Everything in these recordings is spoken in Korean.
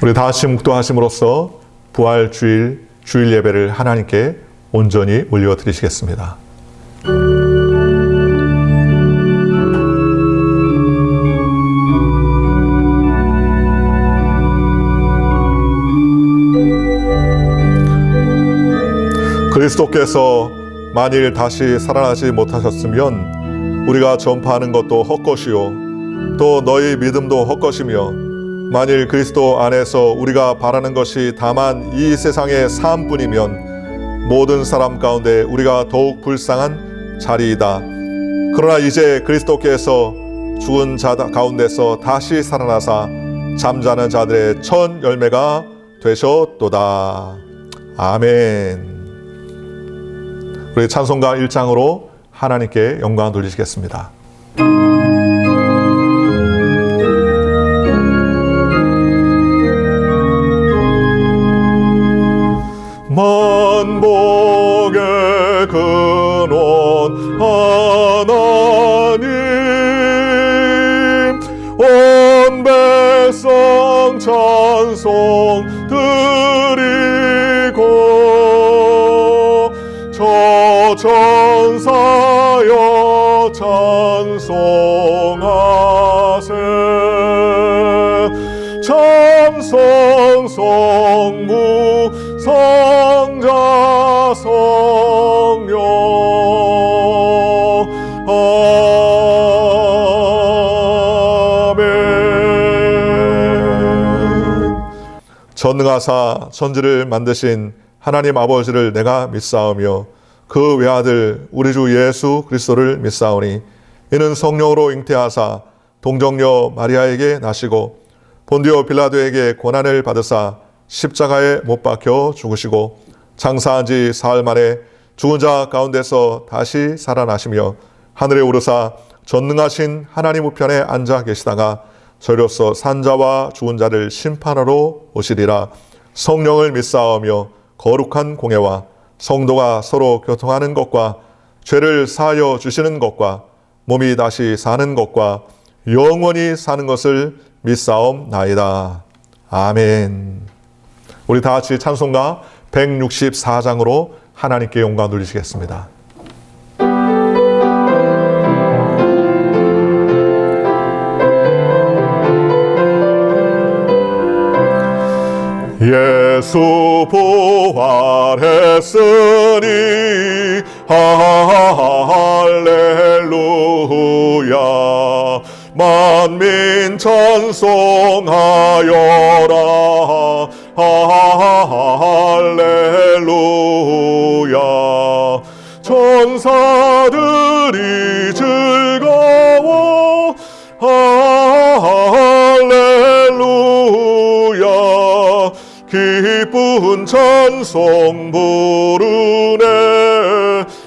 우리 다 같이 묵도하심으로써 부활 주일 예배를 하나님께 온전히 올려드리시겠습니다. 그리스도께서 만일 다시 살아나지 못하셨으면 우리가 전파하는 것도 헛것이요 또 너희 믿음도 헛것이며 만일 그리스도 안에서 우리가 바라는 것이 다만 이 세상의 삶뿐이면 모든 사람 가운데 우리가 더욱 불쌍한 자리이다. 그러나 이제 그리스도께서 죽은 자 가운데서 다시 살아나사 잠자는 자들의 첫 열매가 되셨도다. 아멘. 우리 찬송가 1장으로 하나님께 영광 돌리시겠습니다. 만복의 근원 하나님 온 백성 찬송 드리고 저 천사여 찬송하세 찬송 성부 성자 성령 아멘. 전능하사 천지를 만드신 하나님 아버지를 내가 믿사오며 그 외아들 우리 주 예수 그리스도를 믿사오니 이는 성령으로 잉태하사 동정녀 마리아에게 나시고 본디오 빌라도에게 고난을 받으사 십자가에 못 박혀 죽으시고 장사한 지 사흘 만에 죽은 자 가운데서 다시 살아나시며 하늘에 오르사 전능하신 하나님 우편에 앉아 계시다가 저로서 산자와 죽은 자를 심판하러 오시리라. 성령을 믿사오며 거룩한 공예와 성도가 서로 교통하는 것과 죄를 사하여 주시는 것과 몸이 다시 사는 것과 영원히 사는 것을 믿사옵나이다. 아멘. 우리 다 같이 찬송가 164장으로 하나님께 영광 돌리시겠습니다. 예수 부활했으니 할렐루야 만민 찬송하여라 할렐루야 천사들이 즐거워 할렐루야 기쁜 찬송 부르네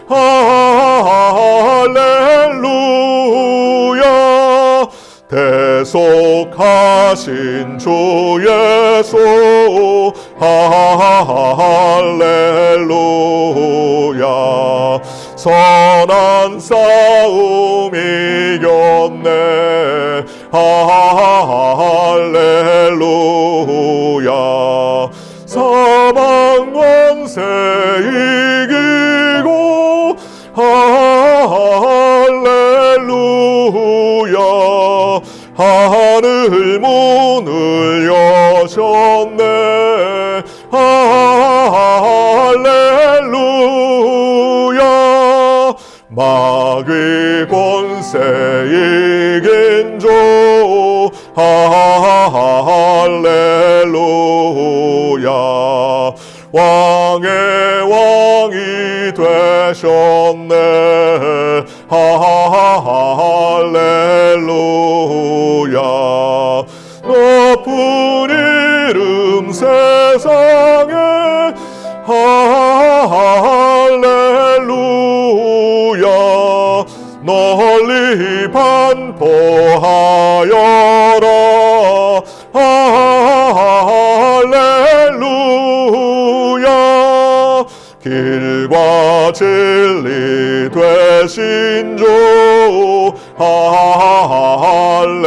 할렐루야 대속하신 주 예수 할렐루야 선한 싸움 이겼네 할렐루야 사망 권세 이기고 할렐루야 하늘 문을 여셨네 할렐루야 마귀 권세 이긴 주 할렐루야 왕의 왕이 되셨네 할렐루야 높은 이름 세상에 할렐루야 널리 반포하여라 할렐루야 길과 진리 되신 주 할렐루야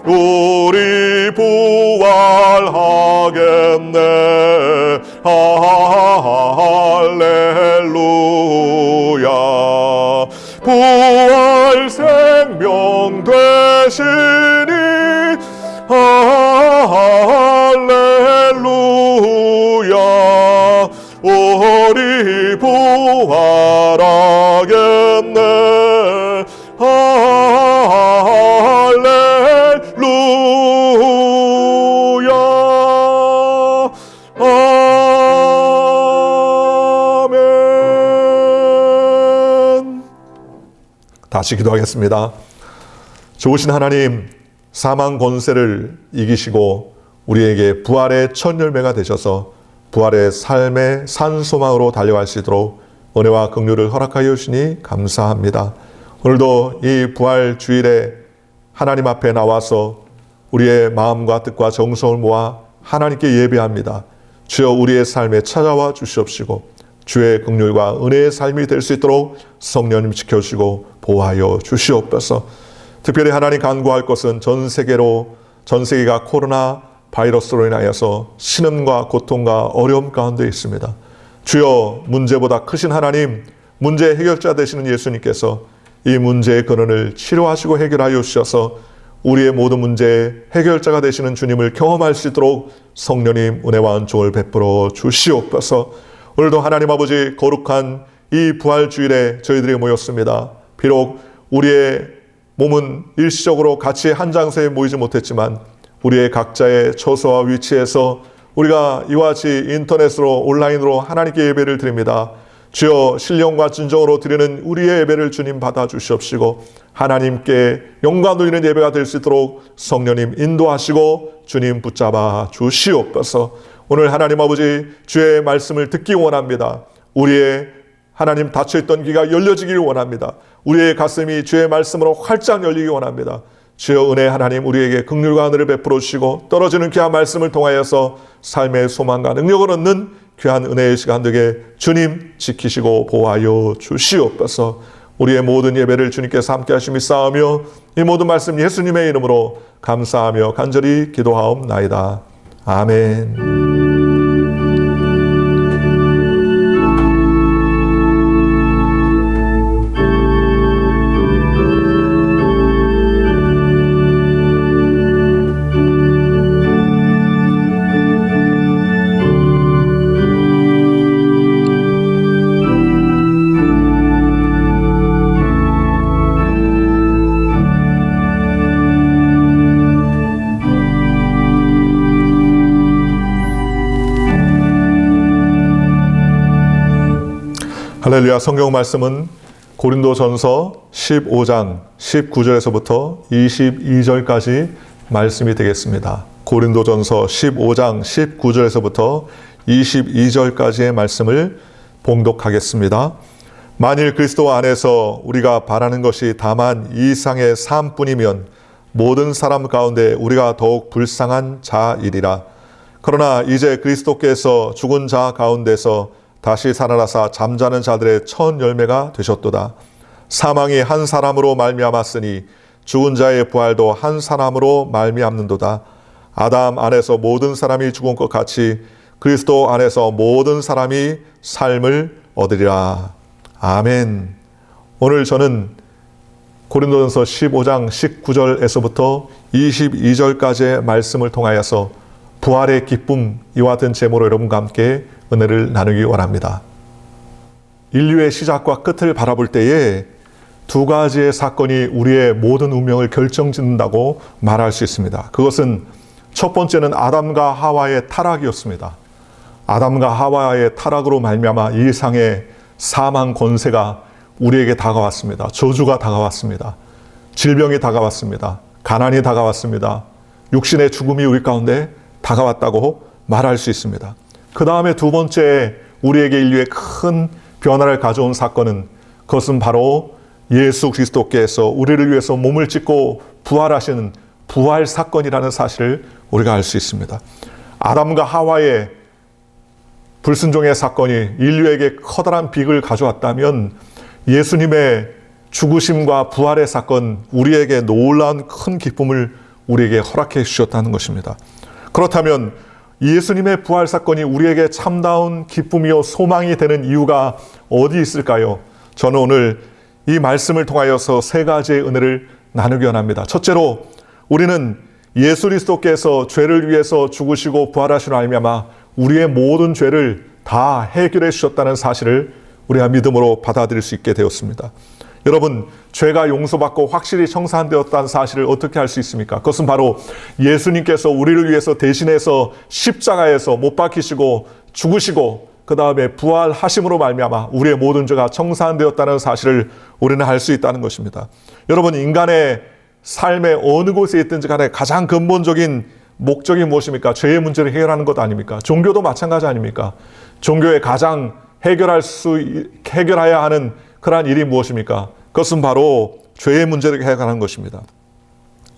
우리 부활하겠네. 할렐루야. 부활 생명 되시니 할렐루야. 우리 부활하겠네. 할렐루야. 아멘. 다시 기도하겠습니다. 좋으신 하나님, 사망 권세를 이기시고 우리에게 부활의 첫 열매가 되셔서 부활의 삶의 산소망으로 달려갈 수 있도록 은혜와 긍휼을 허락하여 주시니 감사합니다. 오늘도 이 부활 주일에 하나님 앞에 나와서 우리의 마음과 뜻과 정성을 모아 하나님께 예배합니다. 주여 우리의 삶에 찾아와 주시옵시고 주의 긍휼과 은혜의 삶이 될 수 있도록 성령님 지켜주시고 보호하여 주시옵소서. 특별히 하나님 간구할 것은 전 세계가 코로나 바이러스로 인하여서 신음과 고통과 어려움 가운데 있습니다. 주여 문제보다 크신 하나님, 문제 해결자 되시는 예수님께서 이 문제의 근원을 치료하시고 해결하여 주셔서 우리의 모든 문제의 해결자가 되시는 주님을 경험할 수 있도록 성령님 은혜와 은총을 베풀어 주시옵소서. 오늘도 하나님 아버지 거룩한 이 부활주일에 저희들이 모였습니다. 비록 우리의 몸은 일시적으로 같이 한 장소에 모이지 못했지만 우리의 각자의 처소와 위치에서 우리가 이와 같이 인터넷으로 온라인으로 하나님께 예배를 드립니다. 주여 신령과 진정으로 드리는 우리의 예배를 주님 받아주시옵시고 하나님께 영광 돌리는 예배가 될 수 있도록 성령님 인도하시고 주님 붙잡아 주시옵소서. 오늘 하나님 아버지 주의 말씀을 듣기 원합니다. 우리의 하나님 닫혀있던 귀가 열려지기를 원합니다. 우리의 가슴이 주의 말씀으로 활짝 열리기 원합니다. 주여 은혜 하나님 우리에게 긍휼과 은혜를 베풀어 주시고 떨어지는 귀한 말씀을 통하여서 삶의 소망과 능력을 얻는 귀한 은혜의 시간 되게 주님 지키시고 보호하여 주시옵소서. 우리의 모든 예배를 주님께서 함께 하심이 쌓으며 이 모든 말씀 예수님의 이름으로 감사하며 간절히 기도하옵나이다. 아멘. 할렐루야. 성경 말씀은 고린도전서 15장 19절에서부터 22절까지 말씀이 되겠습니다. 고린도전서 15장 19절에서부터 22절까지의 말씀을 봉독하겠습니다. 만일 그리스도 안에서 우리가 바라는 것이 다만 이 세상의 삶뿐이면 모든 사람 가운데 우리가 더욱 불쌍한 자이리라. 그러나 이제 그리스도께서 죽은 자 가운데서 다시 살아나사 잠자는 자들의 첫 열매가 되셨도다. 사망이 한 사람으로 말미암았으니 죽은 자의 부활도 한 사람으로 말미암는도다. 아담 안에서 모든 사람이 죽은 것 같이 그리스도 안에서 모든 사람이 삶을 얻으리라. 아멘. 오늘 저는 고린도전서 15장 19절에서부터 22절까지의 말씀을 통하여서 부활의 기쁨 이와 같은 제목으로 여러분과 함께 은혜를 나누기 원합니다. 인류의 시작과 끝을 바라볼 때에 두 가지의 사건이 우리의 모든 운명을 결정짓는다고 말할 수 있습니다. 그것은 첫 번째는 아담과 하와의 타락이었습니다. 아담과 하와의 타락으로 말미암아 이 세상의 사망 권세가 우리에게 다가왔습니다. 저주가 다가왔습니다. 질병이 다가왔습니다. 가난이 다가왔습니다. 육신의 죽음이 우리 가운데 다가왔다고 말할 수 있습니다. 그 다음에 두 번째 우리에게 인류의 큰 변화를 가져온 사건은 그것은 바로 예수 그리스도께서 우리를 위해서 몸을 찢고 부활하시는 부활 사건이라는 사실을 우리가 알 수 있습니다. 아담과 하와의 불순종의 사건이 인류에게 커다란 빅을 가져왔다면 예수님의 죽으심과 부활의 사건, 우리에게 놀라운 큰 기쁨을 우리에게 허락해 주셨다는 것입니다. 그렇다면 예수님의 부활 사건이 우리에게 참다운 기쁨이요 소망이 되는 이유가 어디 있을까요? 저는 오늘 이 말씀을 통하여서 세 가지의 은혜를 나누기 원합니다. 첫째로 우리는 예수 그리스도께서 죄를 위해서 죽으시고 부활하시는 말미암아 우리의 모든 죄를 다 해결해 주셨다는 사실을 우리가 믿음으로 받아들일 수 있게 되었습니다. 여러분, 죄가 용서받고 확실히 청산되었다는 사실을 어떻게 알 수 있습니까? 그것은 바로 예수님께서 우리를 위해서 대신해서 십자가에서 못 박히시고 죽으시고 그 다음에 부활하심으로 말미암아 우리의 모든 죄가 청산되었다는 사실을 우리는 알 수 있다는 것입니다. 여러분, 인간의 삶의 어느 곳에 있든지 간에 가장 근본적인 목적이 무엇입니까? 죄의 문제를 해결하는 것 아닙니까? 종교도 마찬가지 아닙니까? 종교의 가장 해결해야 하는 그러한 일이 무엇입니까? 그것은 바로 죄의 문제를 해결하는 것입니다.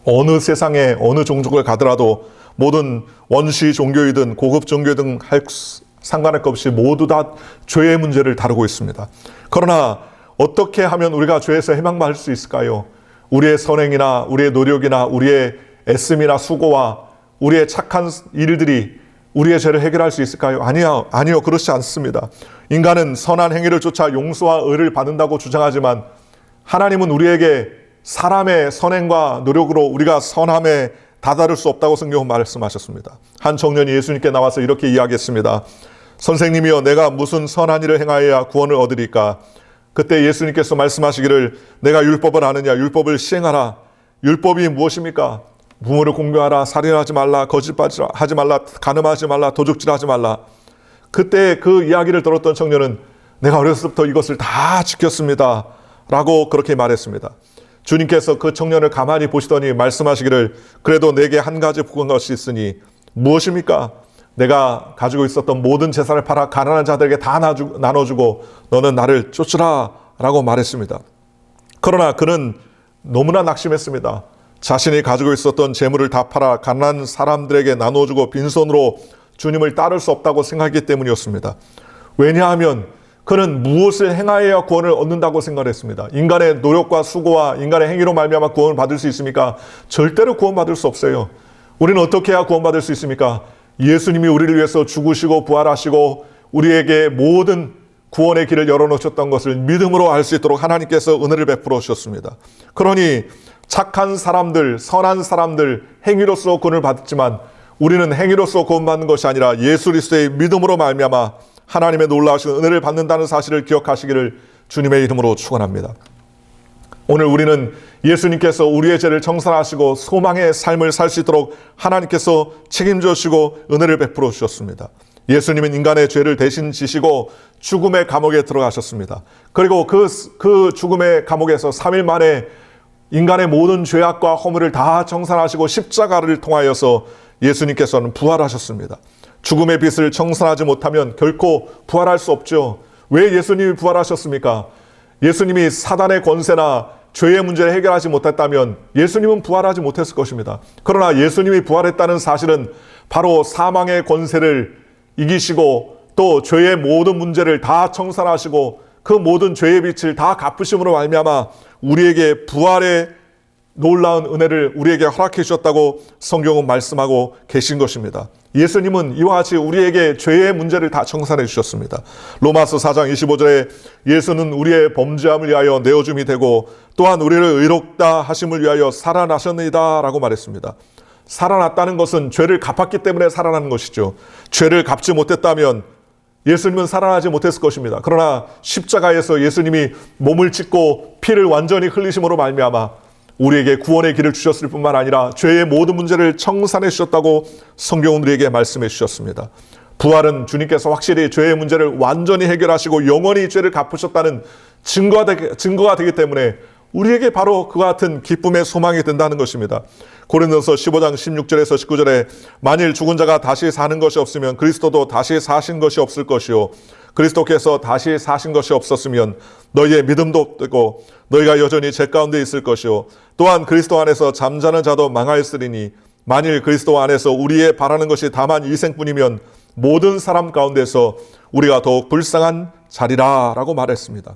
어느 세상에 어느 종족을 가더라도 모든 원시 종교이든 고급 종교이든 상관할 것 없이 모두 다 죄의 문제를 다루고 있습니다. 그러나 어떻게 하면 우리가 죄에서 해방받을 수 있을까요? 우리의 선행이나 우리의 노력이나 우리의 애씀이나 수고와 우리의 착한 일들이 우리의 죄를 해결할 수 있을까요? 아니요, 그렇지 않습니다. 인간은 선한 행위를 쫓아 용서와 의를 받는다고 주장하지만 하나님은 우리에게 사람의 선행과 노력으로 우리가 선함에 다다를 수 없다고 성경은 말씀하셨습니다. 한 청년이 예수님께 나와서 이렇게 이야기했습니다. 선생님이여, 내가 무슨 선한 일을 행하여야 구원을 얻으리까? 그때 예수님께서 말씀하시기를 내가 율법을 아느냐? 율법을 시행하라. 율법이 무엇입니까? 부모를 공경하라, 살인하지 말라, 거짓말하지 말라, 간음하지 말라, 도둑질하지 말라. 그때 그 이야기를 들었던 청년은 내가 어렸을 때부터 이것을 다 지켰습니다 라고 그렇게 말했습니다. 주님께서 그 청년을 가만히 보시더니 말씀하시기를 그래도 내게 한 가지 부족한 것이 있으니 무엇입니까? 내가 가지고 있었던 모든 재산을 팔아 가난한 자들에게 다 나눠주고 너는 나를 쫓으라 라고 말했습니다. 그러나 그는 너무나 낙심했습니다. 자신이 가지고 있었던 재물을 다 팔아 가난한 사람들에게 나눠주고 빈손으로 주님을 따를 수 없다고 생각했기 때문이었습니다. 왜냐하면 그는 무엇을 행하여야 구원을 얻는다고 생각했습니다. 인간의 노력과 수고와 인간의 행위로 말미암아 구원을 받을 수 있습니까? 절대로 구원받을 수 없어요. 우리는 어떻게 해야 구원받을 수 있습니까? 예수님이 우리를 위해서 죽으시고 부활하시고 우리에게 모든 구원의 길을 열어놓으셨던 것을 믿음으로 알 수 있도록 하나님께서 은혜를 베풀어 주셨습니다. 그러니 착한 사람들, 선한 사람들, 행위로서 구원을 받았지만 우리는 행위로서 구원받는 것이 아니라 예수 그리스도의 믿음으로 말미암아 하나님의 놀라우신 은혜를 받는다는 사실을 기억하시기를 주님의 이름으로 축원합니다. 오늘 우리는 예수님께서 우리의 죄를 청산하시고 소망의 삶을 살 수 있도록 하나님께서 책임져 주시고 은혜를 베풀어 주셨습니다. 예수님은 인간의 죄를 대신 지시고 죽음의 감옥에 들어가셨습니다. 그리고 그 죽음의 감옥에서 3일 만에 인간의 모든 죄악과 허물을 다 청산하시고 십자가를 통하여서 예수님께서는 부활하셨습니다. 죽음의 빚을 청산하지 못하면 결코 부활할 수 없죠. 왜 예수님이 부활하셨습니까? 예수님이 사단의 권세나 죄의 문제를 해결하지 못했다면 예수님은 부활하지 못했을 것입니다. 그러나 예수님이 부활했다는 사실은 바로 사망의 권세를 이기시고 또 죄의 모든 문제를 다 청산하시고 그 모든 죄의 빚을 다 갚으심으로 말미암아 우리에게 부활의 놀라운 은혜를 우리에게 허락해 주셨다고 성경은 말씀하고 계신 것입니다. 예수님은 이와 같이 우리에게 죄의 문제를 다 청산해 주셨습니다. 로마서 4장 25절에 예수는 우리의 범죄함을 위하여 내어줌이 되고 또한 우리를 의롭다 하심을 위하여 살아나셨느니라 라고 말했습니다. 살아났다는 것은 죄를 갚았기 때문에 살아나는 것이죠. 죄를 갚지 못했다면 예수님은 살아나지 못했을 것입니다. 그러나 십자가에서 예수님이 몸을 찢고 피를 완전히 흘리심으로 말미암아 우리에게 구원의 길을 주셨을 뿐만 아니라 죄의 모든 문제를 청산해 주셨다고 성경은 우리에게 말씀해 주셨습니다. 부활은 주님께서 확실히 죄의 문제를 완전히 해결하시고 영원히 죄를 갚으셨다는 증거가 되기 때문에 우리에게 바로 그와 같은 기쁨의 소망이 된다는 것입니다. 고린도서 15장 16절에서 19절에 만일 죽은 자가 다시 사는 것이 없으면 그리스도도 다시 사신 것이 없을 것이요 그리스도께서 다시 사신 것이 없었으면 너희의 믿음도 없고 너희가 여전히 죄 가운데 있을 것이요 또한 그리스도 안에서 잠자는 자도 망하였으리니 만일 그리스도 안에서 우리의 바라는 것이 다만 이생뿐이면 모든 사람 가운데서 우리가 더욱 불쌍한 자리라 라고 말했습니다.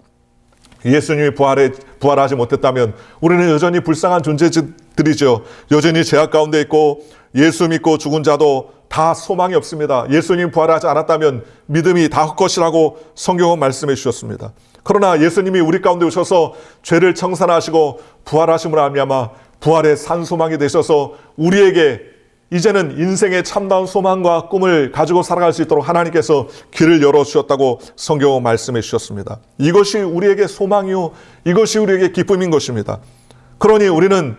예수님이 부활하지 못했다면 우리는 여전히 불쌍한 존재들이죠. 여전히 죄악 가운데 있고 예수 믿고 죽은 자도 다 소망이 없습니다. 예수님 부활하지 않았다면 믿음이 다 헛것이라고 성경은 말씀해 주셨습니다. 그러나 예수님이 우리 가운데 오셔서 죄를 청산하시고 부활하심으로 말미암아 부활의 산 소망이 되셔서 우리에게 이제는 인생의 참다운 소망과 꿈을 가지고 살아갈 수 있도록 하나님께서 길을 열어주셨다고 성경은 말씀해 주셨습니다. 이것이 우리에게 소망이요, 이것이 우리에게 기쁨인 것입니다. 그러니 우리는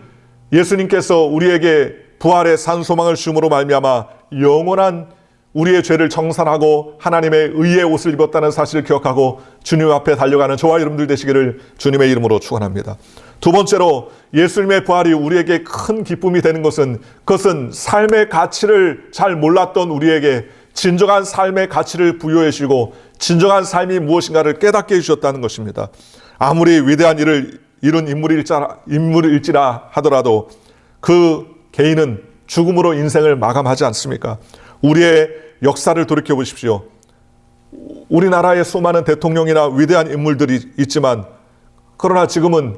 예수님께서 우리에게 부활의 산 소망을 주므로 말미암아 영원한 우리의 죄를 청산하고 하나님의 의의 옷을 입었다는 사실을 기억하고 주님 앞에 달려가는 저와 여러분들 되시기를 주님의 이름으로 축원합니다. 두 번째로 예수님의 부활이 우리에게 큰 기쁨이 되는 것은 그것은 삶의 가치를 잘 몰랐던 우리에게 진정한 삶의 가치를 부여해 주시고 진정한 삶이 무엇인가를 깨닫게 해주셨다는 것입니다. 아무리 위대한 일을 이룬 인물일지라 하더라도 그 개인은 죽음으로 인생을 마감하지 않습니까? 우리의 역사를 돌이켜 보십시오. 우리나라에 수많은 대통령이나 위대한 인물들이 있지만 그러나 지금은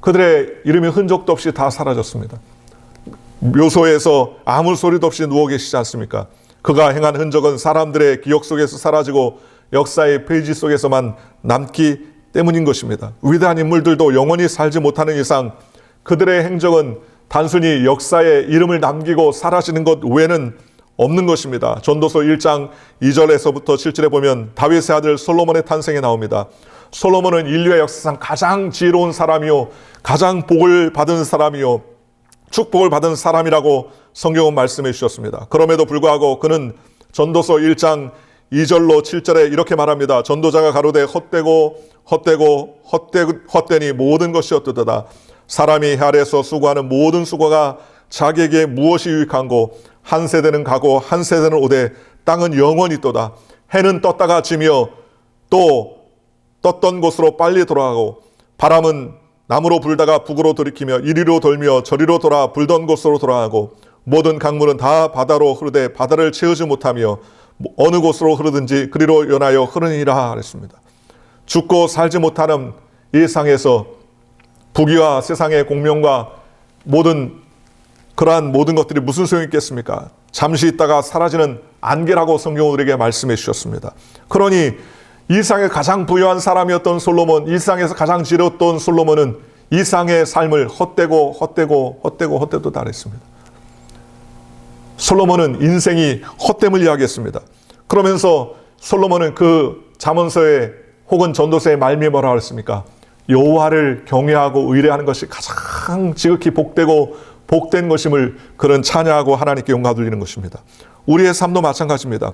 그들의 이름이 흔적도 없이 다 사라졌습니다. 묘소에서 아무 소리도 없이 누워 계시지 않습니까? 그가 행한 흔적은 사람들의 기억 속에서 사라지고 역사의 페이지 속에서만 남기 때문인 것입니다. 위대한 인물들도 영원히 살지 못하는 이상 그들의 행적은 단순히 역사에 이름을 남기고 사라지는 것 외에는 없는 것입니다. 전도서 1장 2절에서부터 7절에 보면 다윗의 아들 솔로몬의 탄생이 나옵니다. 솔로몬은 인류의 역사상 가장 지혜로운 사람이요, 가장 복을 받은 사람이요, 축복을 받은 사람이라고 성경은 말씀해 주셨습니다. 그럼에도 불구하고 그는 전도서 1장 2절로 7절에 이렇게 말합니다. 전도자가 가로되 헛되니 모든 것이 헛되도다. 사람이 해 아래에서 수고하는 모든 수고가 자기에게 무엇이 유익한고 한 세대는 가고 한 세대는 오되 땅은 영원히 있도다. 해는 떴다가 지며 또 떴던 곳으로 빨리 돌아가고 바람은 남으로 불다가 북으로 돌이키며 이리로 돌며 저리로 돌아 불던 곳으로 돌아가고 모든 강물은 다 바다로 흐르되 바다를 채우지 못하며 어느 곳으로 흐르든지 그리로 연하여 흐르니라 그랬습니다. 죽고 살지 못하는 이 세상에서 부귀와 세상의 공명과 그러한 모든 것들이 무슨 소용이 있겠습니까? 잠시 있다가 사라지는 안개라고 성경은 우리에게 말씀해 주셨습니다. 그러니 이 세상에 가장 부유한 사람이었던 솔로몬, 이 세상에서 가장 지혜로웠던 솔로몬은 이 세상의 삶을 헛되도다 그랬습니다. 솔로몬은 인생이 헛됨을 이야기했습니다. 그러면서 솔로몬은 그 잠언서에 혹은 전도서에 말미에 뭐라 그랬습니까? 여호와를 경외하고 의뢰하는 것이 가장 지극히 복된 것임을 그런 찬양하고 하나님께 영광 돌리는 것입니다. 우리의 삶도 마찬가지입니다.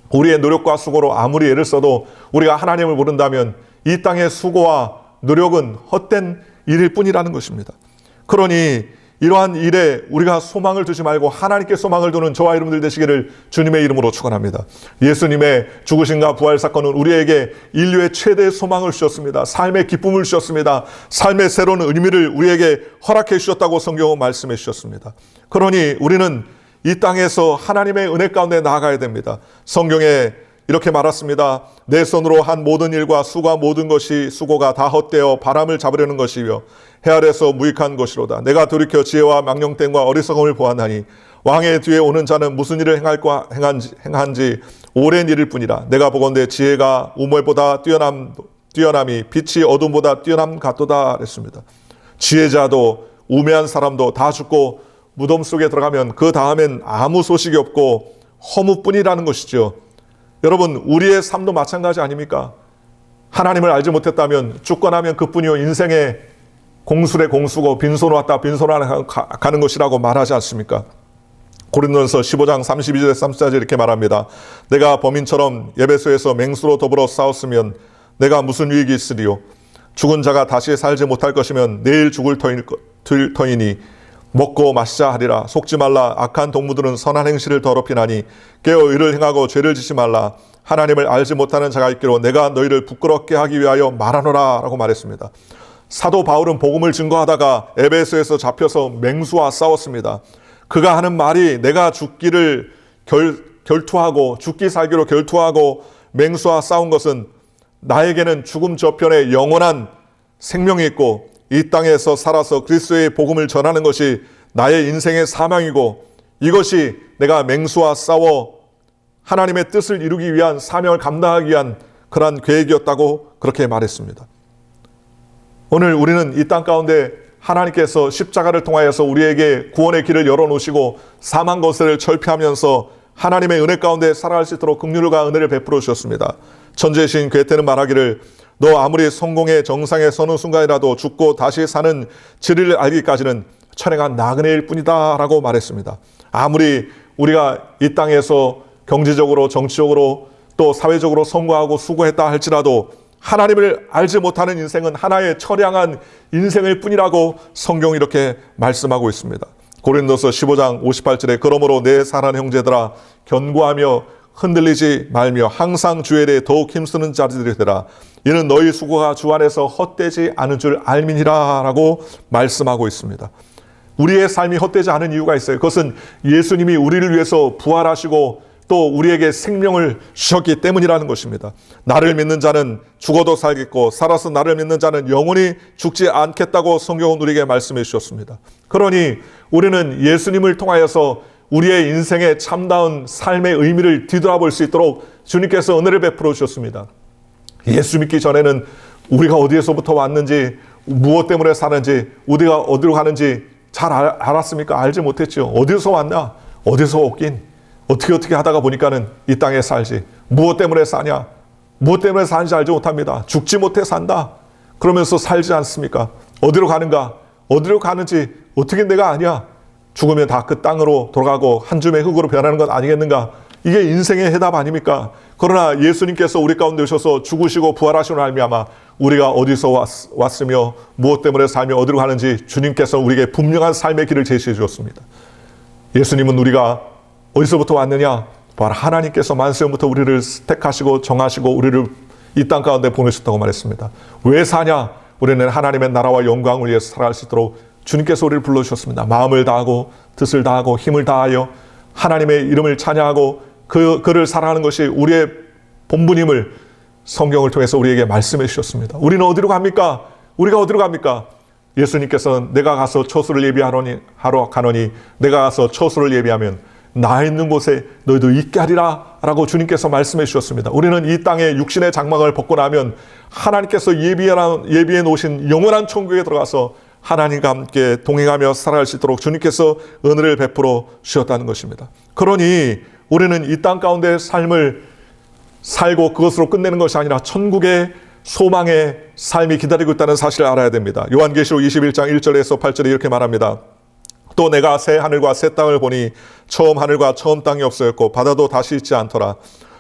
우리의 노력과 수고로 아무리 애를 써도 우리가 하나님을 모른다면 이 땅의 수고와 노력은 헛된 일일 뿐이라는 것입니다. 그러니 이러한 일에 우리가 소망을 두지 말고 하나님께 소망을 두는 저와 여러분들 되시기를 주님의 이름으로 축원합니다. 예수님의 죽으심과 부활 사건은 우리에게 인류의 최대의 소망을 주셨습니다. 삶의 기쁨을 주셨습니다. 삶의 새로운 의미를 우리에게 허락해 주셨다고 성경은 말씀해 주셨습니다. 그러니 우리는 이 땅에서 하나님의 은혜 가운데 나아가야 됩니다. 성경에 이렇게 말했습니다. 내 손으로 한 모든 일과 수고한 모든 것이 수고가 다 헛되어 바람을 잡으려는 것이며 해 아래서 무익한 것이로다. 내가 돌이켜 지혜와 망령됨과 어리석음을 보았나니 왕의 뒤에 오는 자는 무슨 일을 행한지 오랜 일일 뿐이라. 내가 보건대 지혜가 우물보다 뛰어남이 빛이 어둠보다 뛰어남 같도다 했습니다. 지혜자도 우매한 사람도 다 죽고 무덤 속에 들어가면 그 다음엔 아무 소식이 없고 허무뿐이라는 것이죠. 여러분, 우리의 삶도 마찬가지 아닙니까? 하나님을 알지 못했다면 죽거나면 그뿐이요, 인생의 공술의 공수고 빈손으로 왔다 빈손으로 가는 것이라고 말하지 않습니까? 고린도전서 15장 32절에 34절 이렇게 말합니다. 내가 범인처럼 에베소에서 맹수로 더불어 싸웠으면 내가 무슨 유익이 있으리요? 죽은 자가 다시 살지 못할 것이면 내일 죽을 터이니 먹고 마시자 하리라. 속지 말라. 악한 동무들은 선한 행실을 더럽히나니 깨어 의를 행하고 죄를 짓지 말라. 하나님을 알지 못하는 자가 있기로 내가 너희를 부끄럽게 하기 위하여 말하노라 라고 말했습니다. 사도 바울은 복음을 증거하다가 에베소에서 잡혀서 맹수와 싸웠습니다. 그가 하는 말이 내가 죽기를 결투하고 죽기 살기로 결투하고 맹수와 싸운 것은 나에게는 죽음 저편에 영원한 생명이 있고 이 땅에서 살아서 그리스도의 복음을 전하는 것이 나의 인생의 사명이고 이것이 내가 맹수와 싸워 하나님의 뜻을 이루기 위한 사명을 감당하기 위한 그러한 계획이었다고 그렇게 말했습니다. 오늘 우리는 이 땅 가운데 하나님께서 십자가를 통하여서 우리에게 구원의 길을 열어놓으시고 사망 권세를 철폐하면서 하나님의 은혜 가운데 살아갈 수 있도록 긍휼과 은혜를 베풀어 주셨습니다. 천재신 괴테는 말하기를 너 아무리 성공의 정상에 서는 순간이라도 죽고 다시 사는 진리를 알기까지는 천행한 나그네일 뿐이다 라고 말했습니다. 아무리 우리가 이 땅에서 경제적으로 정치적으로 또 사회적으로 성공하고 수고했다 할지라도 하나님을 알지 못하는 인생은 하나의 처량한 인생일 뿐이라고 성경이 이렇게 말씀하고 있습니다. 고린도서 15장 58절에 그러므로 내 사랑하는 형제들아 견고하며 흔들리지 말며 항상 주에 대해 더욱 힘쓰는 자들이 되라. 이는 너희 수고가 주 안에서 헛되지 않은 줄 알미니라 라고 말씀하고 있습니다. 우리의 삶이 헛되지 않은 이유가 있어요. 그것은 예수님이 우리를 위해서 부활하시고 또 우리에게 생명을 주셨기 때문이라는 것입니다. 나를 믿는 자는 죽어도 살겠고 살아서 나를 믿는 자는 영원히 죽지 않겠다고 성경은 우리에게 말씀해 주셨습니다. 그러니 우리는 예수님을 통하여서 우리의 인생의 참다운 삶의 의미를 뒤돌아볼 수 있도록 주님께서 은혜를 베풀어 주셨습니다. 예수 믿기 전에는 우리가 어디에서부터 왔는지 무엇 때문에 사는지 우리가 어디로 가는지 잘 알았습니까? 알지 못했죠. 어디서 왔나? 어디서 왔긴? 어떻게 하다가 보니까는 이 땅에 살지. 무엇 때문에 사냐? 무엇 때문에 사는지 알지 못합니다. 죽지 못해 산다. 그러면서 살지 않습니까? 어디로 가는가? 어디로 가는지 어떻게 내가 아냐? 죽으면 다 그 땅으로 돌아가고 한 줌의 흙으로 변하는 것 아니겠는가? 이게 인생의 해답 아닙니까? 그러나 예수님께서 우리 가운데 오셔서 죽으시고 부활하시는 말미암아 우리가 어디서 왔으며 무엇 때문에 살며 어디로 가는지 주님께서 우리에게 분명한 삶의 길을 제시해 주었습니다. 예수님은 우리가 어디서부터 왔느냐? 바로 하나님께서 만세전부터 우리를 택하시고 정하시고 우리를 이 땅 가운데 보내셨다고 말했습니다. 왜 사냐? 우리는 하나님의 나라와 영광을 위해서 살아갈 수 있도록 주님께서 우리를 불러주셨습니다. 마음을 다하고 뜻을 다하고 힘을 다하여 하나님의 이름을 찬양하고 그를 사랑하는 것이 우리의 본분임을 성경을 통해서 우리에게 말씀해 주셨습니다. 우리는 어디로 갑니까? 우리가 어디로 갑니까? 예수님께서는 내가 가서 처소를 예비하러 가노니 내가 가서 처소를 예비하면 나 있는 곳에 너희도 있게 하리라 라고 주님께서 말씀해 주셨습니다. 우리는 이 땅에 육신의 장막을 벗고 나면 하나님께서 예비해 놓으신 영원한 천국에 들어가서 하나님과 함께 동행하며 살아갈 수 있도록 주님께서 은혜를 베풀어 주셨다는 것입니다. 그러니 우리는 이 땅 가운데 삶을 살고 그것으로 끝내는 것이 아니라 천국의 소망의 삶이 기다리고 있다는 사실을 알아야 됩니다. 요한계시록 21장 1절에서 8절에 이렇게 말합니다. 또 내가 새 하늘과 새 땅을 보니 처음 하늘과 처음 땅이 없어졌고 바다도 다시 있지 않더라.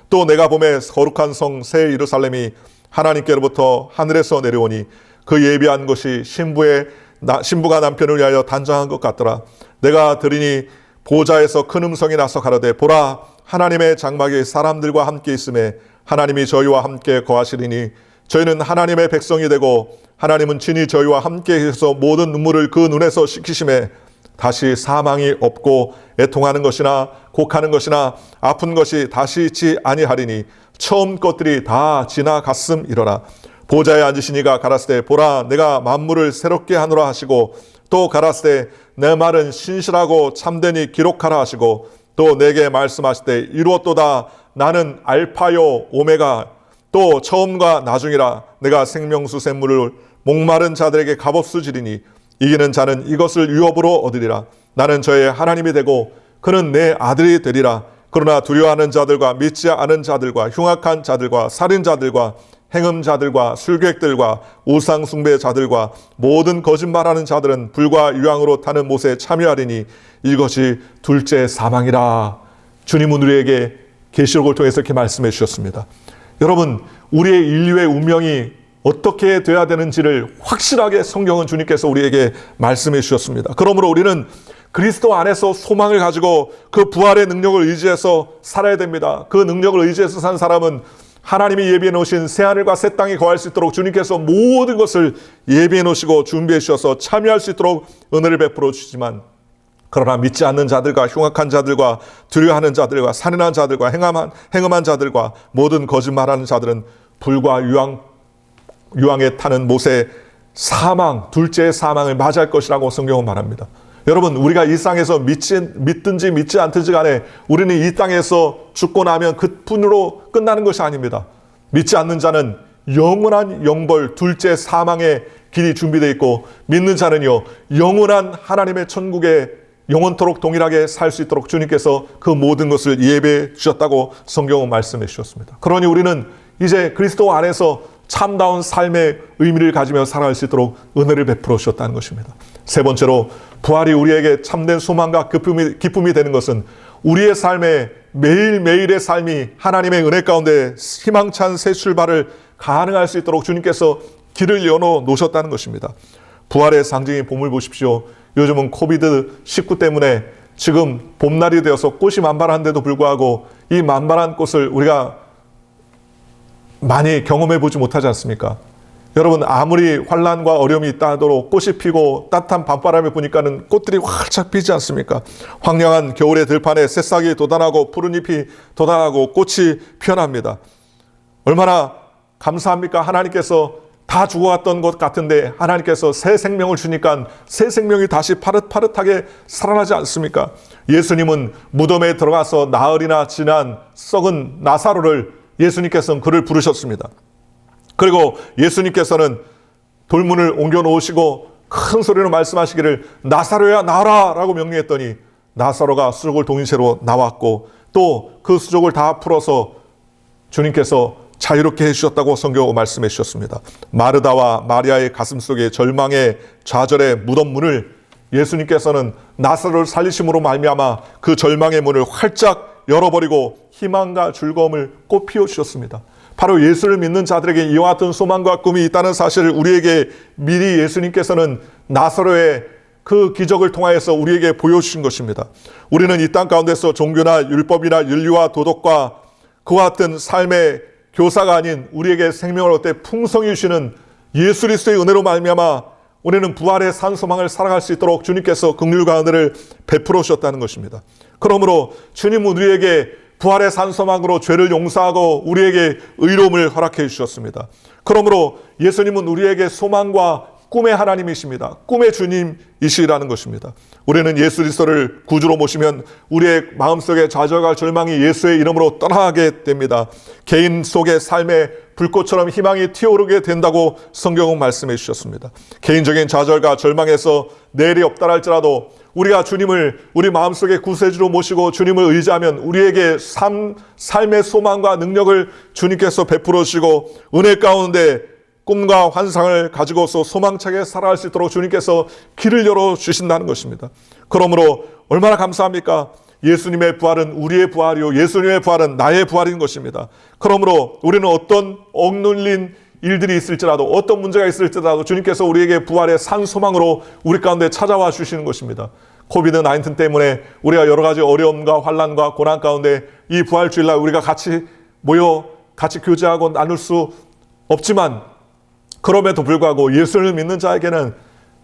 또 내가 보매 거룩한 성 새 예루살렘이 하나님께로부터 하늘에서 내려오니 그 예비한 것이 신부가 남편을 위하여 단장한 것 같더라. 내가 들으니 보좌에서 큰 음성이 나서 가로되 보라 하나님의 장막이 사람들과 함께 있음에 하나님이 저희와 함께 거하시리니 저희는 하나님의 백성이 되고 하나님은 친히 저희와 함께 해서 모든 눈물을 그 눈에서 씻기심에 다시 사망이 없고 애통하는 것이나 곡하는 것이나 아픈 것이 다시 있지 아니하리니 처음 것들이 다 지나갔음이로라. 보좌에 앉으신 이가 가라사대 보라 내가 만물을 새롭게 하노라 하시고 또 가라사대 내 말은 신실하고 참되니 기록하라 하시고 또 내게 말씀하시되 이루었도다 나는 알파요 오메가 또 처음과 나중이라. 내가 생명수 샘물을 목마른 자들에게 값없이 주리니 이기는 자는 이것을 유업으로 얻으리라. 나는 저의 하나님이 되고 그는 내 아들이 되리라. 그러나 두려워하는 자들과 믿지 않은 자들과 흉악한 자들과 살인자들과 행음자들과 술객들과 우상숭배자들과 모든 거짓말하는 자들은 불과 유황으로 타는 못에 참여하리니 이것이 둘째 사망이라. 주님은 우리에게 계시록을 통해서 이렇게 말씀해 주셨습니다. 여러분, 우리의 인류의 운명이 어떻게 돼야 되는지를 확실하게 성경은 주님께서 우리에게 말씀해 주셨습니다. 그러므로 우리는 그리스도 안에서 소망을 가지고 그 부활의 능력을 의지해서 살아야 됩니다. 그 능력을 의지해서 산 사람은 하나님이 예비해 놓으신 새하늘과 새 땅에 거할 수 있도록 주님께서 모든 것을 예비해 놓으시고 준비해 주셔서 참여할 수 있도록 은혜를 베풀어 주시지만, 그러나 믿지 않는 자들과 흉악한 자들과 두려워하는 자들과 살인한 자들과 행음한 자들과 모든 거짓말하는 자들은 불과 유황에 타는 못의 사망, 둘째의 사망을 맞이할 것이라고 성경은 말합니다. 여러분, 우리가 이 땅에서 믿든지 믿지 않든지 간에 우리는 이 땅에서 죽고 나면 그뿐으로 끝나는 것이 아닙니다. 믿지 않는 자는 영원한 영벌, 둘째 사망의 길이 준비되어 있고, 믿는 자는요 영원한 하나님의 천국에 영원토록 동일하게 살 수 있도록 주님께서 그 모든 것을 예배해 주셨다고 성경은 말씀해 주셨습니다. 그러니 우리는 이제 그리스도 안에서 참다운 삶의 의미를 가지며 살아갈 수 있도록 은혜를 베풀어 주셨다는 것입니다. 세 번째로, 부활이 우리에게 참된 소망과 기쁨이 되는 것은 우리의 삶에 매일매일의 삶이 하나님의 은혜 가운데 희망찬 새 출발을 가능할 수 있도록 주님께서 길을 열어놓으셨다는 것입니다. 부활의 상징인 봄을 보십시오. 요즘은 코비드-19 때문에 지금 봄날이 되어서 꽃이 만발한데도 불구하고 이 만발한 꽃을 우리가 많이 경험해 보지 못하지 않습니까? 여러분, 아무리 환난과 어려움이 있다 하도록 꽃이 피고 따뜻한 밤바람에 부니까는 꽃들이 활짝 피지 않습니까? 황량한 겨울의 들판에 새싹이 돋아나고 푸른 잎이 돋아나고 꽃이 피어납니다. 얼마나 감사합니까? 하나님께서 다 죽어갔던 것 같은데 하나님께서 새 생명을 주니까 새 생명이 다시 파릇파릇하게 살아나지 않습니까? 예수님은 무덤에 들어가서 나흘이나 지난 썩은 나사로를 예수님께서는 그를 부르셨습니다. 그리고 예수님께서는 돌문을 옮겨 놓으시고 큰 소리로 말씀하시기를 나사로야 나와라 라고 명령했더니 나사로가 수족을 동인 채로 나왔고, 또 그 수족을 다 풀어서 주님께서 자유롭게 해주셨다고 성경 말씀해 주셨습니다. 마르다와 마리아의 가슴 속에 절망의 좌절의 무덤 문을 예수님께서는 나사로를 살리심으로 말미암아 그 절망의 문을 활짝 열어버리고 희망과 즐거움을 꽃피워 주셨습니다. 바로 예수를 믿는 자들에게 이와 같은 소망과 꿈이 있다는 사실을 우리에게 미리 예수님께서는 나사로의 그 기적을 통하여서 우리에게 보여주신 것입니다. 우리는 이 땅 가운데서 종교나 율법이나 윤리와 도덕과 그와 같은 삶의 교사가 아닌 우리에게 생명을 얻되 풍성히 주시는 예수 그리스도의 은혜로 말미암아 우리는 부활의 산 소망을 살아갈 수 있도록 주님께서 긍휼과 은혜를 베풀어 주셨다는 것입니다. 그러므로 주님은 우리에게 부활의 산 소망으로 죄를 용서하고 우리에게 의로움을 허락해 주셨습니다. 그러므로 예수님은 우리에게 소망과 꿈의 하나님이십니다. 꿈의 주님이시라는 것입니다. 우리는 예수 그리스도를 구주로 모시면 우리의 마음속에 좌절과 절망이 예수의 이름으로 떠나게 됩니다. 개인 속의 삶의 불꽃처럼 희망이 튀어오르게 된다고 성경은 말씀해 주셨습니다. 개인적인 좌절과 절망에서 내일이 없다 할지라도 우리가 주님을 우리 마음속에 구세주로 모시고 주님을 의지하면 우리에게 삶의 소망과 능력을 주님께서 베풀어 주시고 은혜 가운데 꿈과 환상을 가지고서 소망차게 살아갈 수 있도록 주님께서 길을 열어주신다는 것입니다. 그러므로 얼마나 감사합니까? 예수님의 부활은 우리의 부활이요 예수님의 부활은 나의 부활인 것입니다. 그러므로 우리는 어떤 억눌린 일들이 있을지라도 어떤 문제가 있을지라도 주님께서 우리에게 부활의 산 소망으로 우리 가운데 찾아와 주시는 것입니다. 코비드-19 때문에 우리가 여러 가지 어려움과 환난과 고난 가운데 이 부활주일날 우리가 같이 모여 같이 교제하고 나눌 수 없지만 그럼에도 불구하고 예수를 믿는 자에게는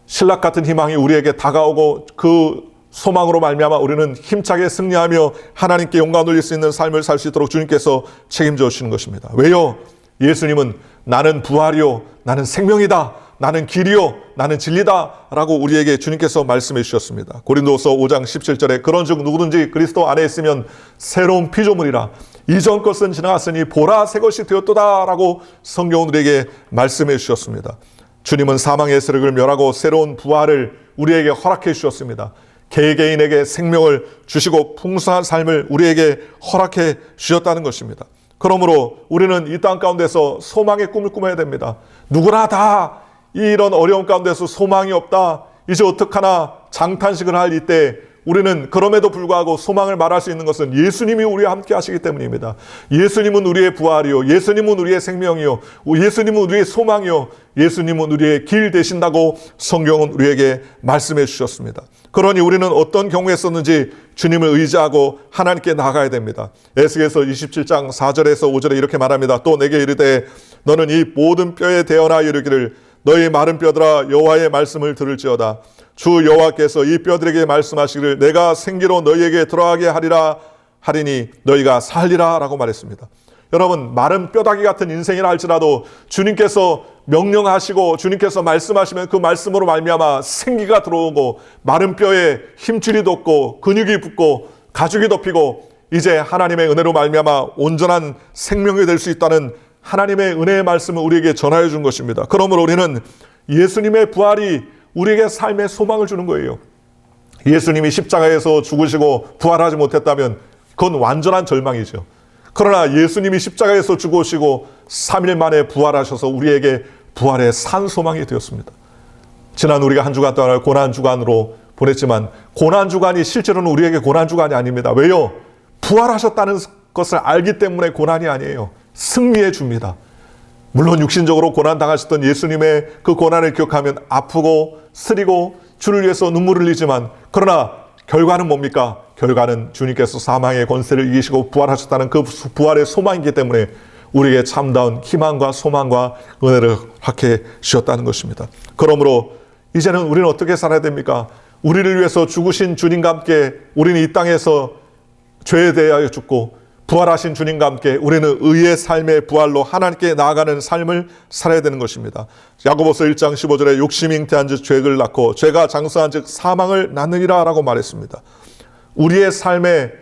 신락 같은 희망이 우리에게 다가오고 그 소망으로 말미암아 우리는 힘차게 승리하며 하나님께 영광을 돌릴 수 있는 삶을 살 수 있도록 주님께서 책임져 주시는 것입니다. 왜요? 예수님은 나는 부활이요 나는 생명이다 나는 길이요 나는 진리다 라고 우리에게 주님께서 말씀해 주셨습니다. 고린도서 5장 17절에 그런즉 누구든지 그리스도 안에 있으면 새로운 피조물이라 이전 것은 지나갔으니 보라 새 것이 되었도다 라고 성경은 우리에게 말씀해 주셨습니다. 주님은 사망의 세력을 멸하고 새로운 부활을 우리에게 허락해 주셨습니다. 개개인에게 생명을 주시고 풍성한 삶을 우리에게 허락해 주셨다는 것입니다. 그러므로 우리는 이 땅 가운데서 소망의 꿈을 꾸며야 됩니다. 누구나 다 이런 어려움 가운데서 소망이 없다 이제 어떡하나 장탄식을 할 이때 우리는 그럼에도 불구하고 소망을 말할 수 있는 것은 예수님이 우리와 함께 하시기 때문입니다. 예수님은 우리의 부활이요 예수님은 우리의 생명이요 예수님은 우리의 소망이요 예수님은 우리의 길 되신다고 성경은 우리에게 말씀해 주셨습니다. 그러니 우리는 어떤 경우에 썼는지 주님을 의지하고 하나님께 나아가야 됩니다. 에스겔서 27장 4절에서 5절에 이렇게 말합니다. 또 내게 이르되 너는 이 모든 뼈에 대어나 이르기를 너희 마른 뼈들아 여호와의 말씀을 들을지어다. 주 여호와께서 이 뼈들에게 말씀하시기를 내가 생기로 너희에게 들어가게 하리라 하리니 너희가 살리라 라고 말했습니다. 여러분, 마른 뼈다귀 같은 인생이라 할지라도 주님께서 명령하시고 주님께서 말씀하시면 그 말씀으로 말미암아 생기가 들어오고 마른 뼈에 힘줄이 돋고 근육이 붙고 가죽이 덮이고 이제 하나님의 은혜로 말미암아 온전한 생명이 될 수 있다는 하나님의 은혜의 말씀을 우리에게 전하여 준 것입니다. 그러므로 우리는 예수님의 부활이 우리에게 삶의 소망을 주는 거예요. 예수님이 십자가에서 죽으시고 부활하지 못했다면 그건 완전한 절망이죠. 그러나 예수님이 십자가에서 죽으시고 3일 만에 부활하셔서 우리에게 부활의 산 소망이 되었습니다. 지난 우리가 한 주간 동안 고난주간으로 보냈지만 고난주간이 실제로는 우리에게 고난주간이 아닙니다. 왜요? 부활하셨다는 것을 알기 때문에 고난이 아니에요. 승리해 줍니다. 물론 육신적으로 고난당하셨던 예수님의 그 고난을 기억하면 아프고 쓰리고 주를 위해서 눈물을 흘리지만 그러나 결과는 뭡니까? 결과는 주님께서 사망의 권세를 이기시고 부활하셨다는 그 부활의 소망이기 때문에 우리에게 참다운 희망과 소망과 은혜를 허락해 주셨다는 것입니다. 그러므로 이제는 우리는 어떻게 살아야 됩니까? 우리를 위해서 죽으신 주님과 함께 우리는 이 땅에서 죄에 대하여 죽고 부활하신 주님과 함께 우리는 의의 삶의 부활로 하나님께 나아가는 삶을 살아야 되는 것입니다. 야고보서 1장 15절에 욕심이 잉태한 즉 죄를 낳고 죄가 장수한 즉 사망을 낳느니라 라고 말했습니다. 우리의 삶의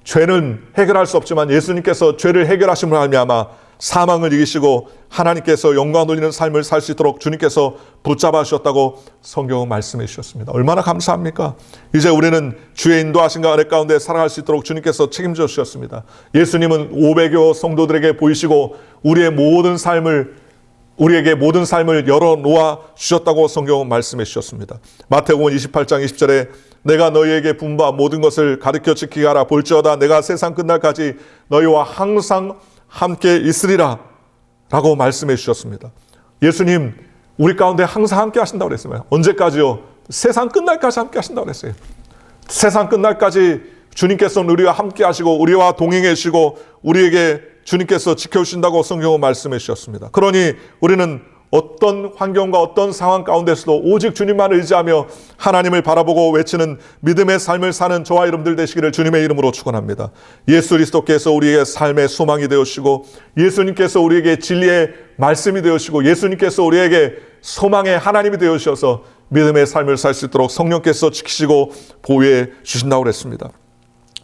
죄는 해결할 수 없지만 예수님께서 죄를 해결하심으로 말미암아 사망을 이기시고 하나님께서 영광 돌리는 삶을 살 수 있도록 주님께서 붙잡아 주셨다고 성경은 말씀해 주셨습니다. 얼마나 감사합니까? 이제 우리는 주의 인도하심과 은혜 가운데 살아갈 수 있도록 주님께서 책임져 주셨습니다. 예수님은 500여 성도들에게 보이시고 우리에게 모든 삶을 열어놓아 주셨다고 성경은 말씀해 주셨습니다. 마태복음 28장 20절에 내가 너희에게 분바 모든 것을 가르쳐 지키게 하라. 볼지어다 내가 세상 끝날까지 너희와 항상 함께 있으리라 라고 말씀해 주셨습니다. 예수님 우리 가운데 항상 함께 하신다고 그랬어요. 언제까지요? 세상 끝날까지 함께 하신다고 그랬어요. 세상 끝날까지 주님께서는 우리와 함께 하시고 우리와 동행해 주시고 우리에게 주님께서 지켜주신다고 성경은 말씀해 주셨습니다. 그러니 우리는 어떤 환경과 어떤 상황 가운데서도 오직 주님만을 의지하며 하나님을 바라보고 외치는 믿음의 삶을 사는 저와 여러분들 되시기를 주님의 이름으로 축원합니다. 예수 그리스도께서 우리의 삶의 소망이 되어주시고 예수님께서 우리에게 진리의 말씀이 되어주시고 예수님께서 우리에게 소망의 하나님이 되어주셔서 믿음의 삶을 살 수 있도록 성령께서 지키시고 보호해 주신다고 그랬습니다.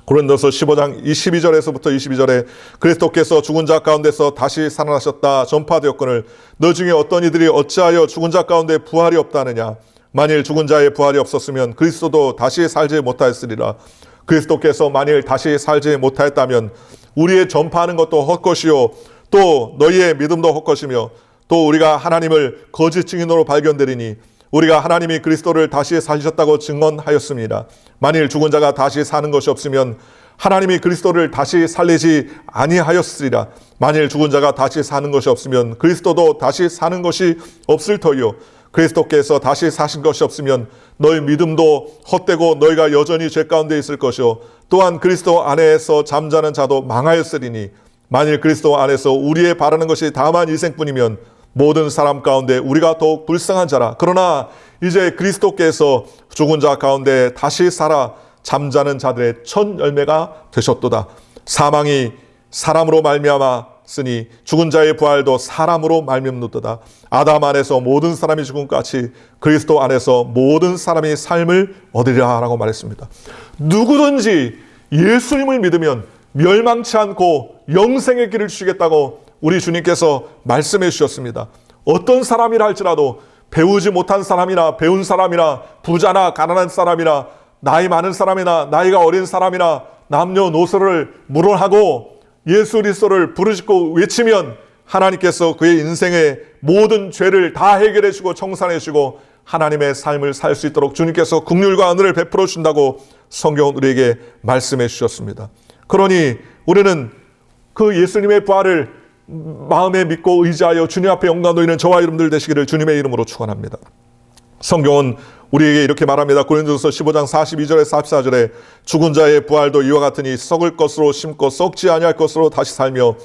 고린도서 15장 12절에서부터 22절에 그리스도께서 죽은 자 가운데서 다시 살아나셨다 전파되었거늘 너 중에 어떤 이들이 어찌하여 죽은 자 가운데 부활이 없다느냐. 만일 죽은 자의 부활이 없었으면 그리스도도 다시 살지 못하였으리라. 그리스도께서 만일 다시 살지 못하였다면 우리의 전파하는 것도 헛것이요 또 너희의 믿음도 헛것이며 또 우리가 하나님을 거짓 증인으로 발견되리니 우리가 하나님이 그리스도를 다시 살리셨다고 증언하였습니다. 만일 죽은 자가 다시 사는 것이 없으면 하나님이 그리스도를 다시 살리지 아니하였으리라. 만일 죽은 자가 다시 사는 것이 없으면 그리스도도 다시 사는 것이 없을 터이요 그리스도께서 다시 사신 것이 없으면 너희 믿음도 헛되고 너희가 여전히 죄 가운데 있을 것이요 또한 그리스도 안에서 잠자는 자도 망하였으리니 만일 그리스도 안에서 우리의 바라는 것이 다만 일생뿐이면 모든 사람 가운데 우리가 더욱 불쌍한 자라. 그러나 이제 그리스도께서 죽은 자 가운데 다시 살아 잠자는 자들의 첫 열매가 되셨도다. 사망이 사람으로 말미암았으니 죽은 자의 부활도 사람으로 말미암노도다. 아담 안에서 모든 사람이 죽은 것 같이 그리스도 안에서 모든 사람이 삶을 얻으리라 라고 말했습니다. 누구든지 예수님을 믿으면 멸망치 않고 영생의 길을 주시겠다고 우리 주님께서 말씀해 주셨습니다. 어떤 사람이라 할지라도 배우지 못한 사람이나 배운 사람이나 부자나 가난한 사람이나 나이 많은 사람이나 나이가 어린 사람이나 남녀노소를 무론하고 예수 그리스도를 부르짖고 외치면 하나님께서 그의 인생의 모든 죄를 다 해결해 주고 청산해 주고 하나님의 삶을 살 수 있도록 주님께서 긍휼과 은혜를 베풀어 준다고 성경은 우리에게 말씀해 주셨습니다. 그러니 우리는 그 예수님의 부활을 마음에 믿고 의지하여 주님 앞에 영광 돌리는 저와 여러분들 되시기를 주님의 이름으로 축원합니다. 성경은 우리에게 이렇게 말합니다. 고린도서 15장 42절에 44절에 죽은 자의 부활도 이와 같으니 썩을 것으로 심고 썩지 아니할 것으로 다시 살며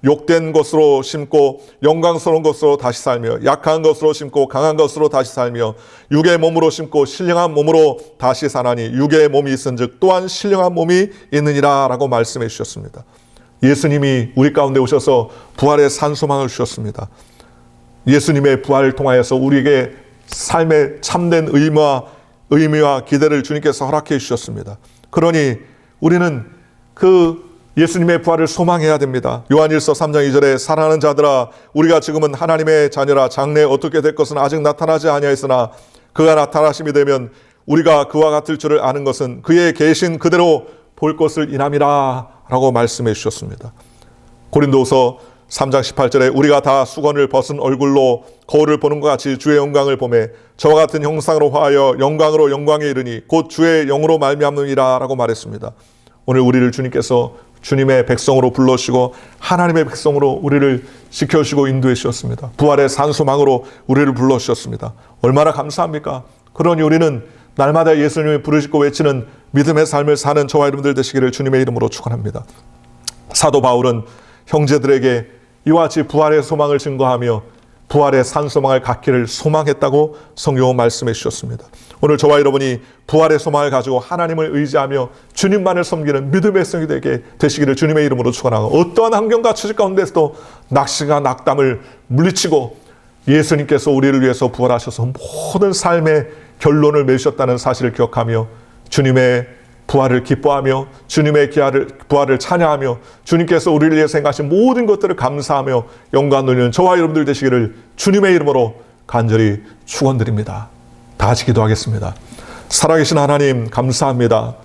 욕된 것으로 심고 영광스러운 것으로 다시 살며 약한 것으로 심고 강한 것으로 다시 살며 육의 몸으로 심고 신령한 몸으로 다시 사나니 육의 몸이 있은즉 또한 신령한 몸이 있느니라 라고 말씀해 주셨습니다. 예수님이 우리 가운데 오셔서 부활의 산소망을 주셨습니다. 예수님의 부활을 통하여서 우리에게 삶의 참된 의미와 기대를 주님께서 허락해 주셨습니다. 그러니 우리는 그 예수님의 부활을 소망해야 됩니다. 요한일서 3장 2절에 사랑하는 자들아 우리가 지금은 하나님의 자녀라 장래에 어떻게 될 것은 아직 나타나지 아니하였으나 그가 나타나심이 되면 우리가 그와 같을 줄을 아는 것은 그의 계신 그대로 볼 것을 인함이라 라고 말씀해 주셨습니다. 고린도서 3장 18절에 우리가 다 수건을 벗은 얼굴로 거울을 보는 것 같이 주의 영광을 보매 저와 같은 형상으로 화하여 영광으로 영광에 이르니 곧 주의 영으로 말미암느니라 라고 말했습니다. 오늘 우리를 주님께서 주님의 백성으로 불러주시고 하나님의 백성으로 우리를 지켜주시고 인도해 주셨습니다. 부활의 산소망으로 우리를 불러주셨습니다. 얼마나 감사합니까? 그러니 우리는 날마다 예수님을 부르짖고 외치는 믿음의 삶을 사는 저와 여러분들 되시기를 주님의 이름으로 축원합니다. 사도 바울은 형제들에게 이와 같이 부활의 소망을 증거하며 부활의 산소망을 갖기를 소망했다고 성경은 말씀해 주셨습니다. 오늘 저와 여러분이 부활의 소망을 가지고 하나님을 의지하며 주님만을 섬기는 믿음의 백성이 되시기를 주님의 이름으로 축원하고 어떠한 환경과 처지 가운데서도 낙심과 낙담을 물리치고 예수님께서 우리를 위해서 부활하셔서 모든 삶의 결론을 맺으셨다는 사실을 기억하며 주님의 부활을 기뻐하며 주님의 부활을 찬양하며 주님께서 우리를 위해서 행하신 모든 것들을 감사하며 영광 돌리는 저와 여러분들 되시기를 주님의 이름으로 간절히 축원드립니다. 다 같이 기도하겠습니다. 살아계신 하나님 감사합니다.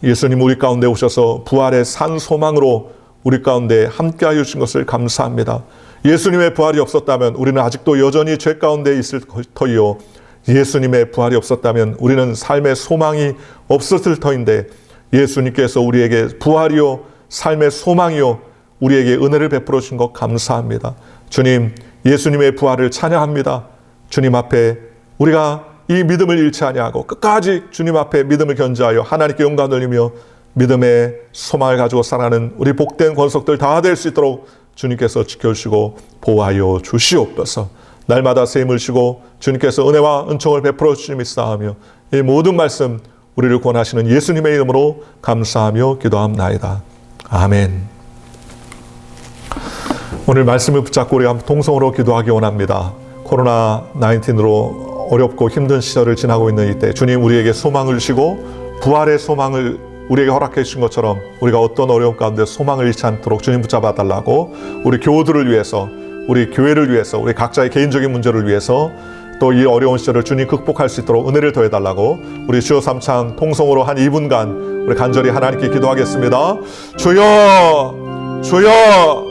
예수님 우리 가운데 오셔서 부활의 산 소망으로 우리 가운데 함께하여 주신 것을 감사합니다. 예수님의 부활이 없었다면 우리는 아직도 여전히 죄 가운데 있을 터이요 예수님의 부활이 없었다면 우리는 삶의 소망이 없었을 터인데 예수님께서 우리에게 부활이요 삶의 소망이요 우리에게 은혜를 베풀어 주신 것 감사합니다. 주님 예수님의 부활을 찬양합니다. 주님 앞에 우리가 이 믿음을 잃지 아니하고 끝까지 주님 앞에 믿음을 견지하여 하나님께 영광 돌리며 믿음의 소망을 가지고 살아가는 우리 복된 권속들 다 될 수 있도록 주님께서 지켜주시고 보호하여 주시옵소서. 날마다 셈을 쉬고 주님께서 은혜와 은총을 베풀어 주심이 쌓으며 이 모든 말씀 우리를 권하시는 예수님의 이름으로 감사하며 기도합나이다. 아멘. 오늘 말씀을 붙잡고 우리가 통성으로 기도하기 원합니다. 코로나19으로 어렵고 힘든 시절을 지나고 있는 이때 주님 우리에게 소망을 주시고 부활의 소망을 우리에게 허락해 주신 것처럼 우리가 어떤 어려움 가운데 소망을 잃지 않도록 주님 붙잡아 달라고 우리 교우들을 위해서 우리 교회를 위해서 우리 각자의 개인적인 문제를 위해서 또 이 어려운 시절을 주님 극복할 수 있도록 은혜를 더해달라고 우리 주여 삼창 통성으로 한 2분간 우리 간절히 하나님께 기도하겠습니다. 주여 주여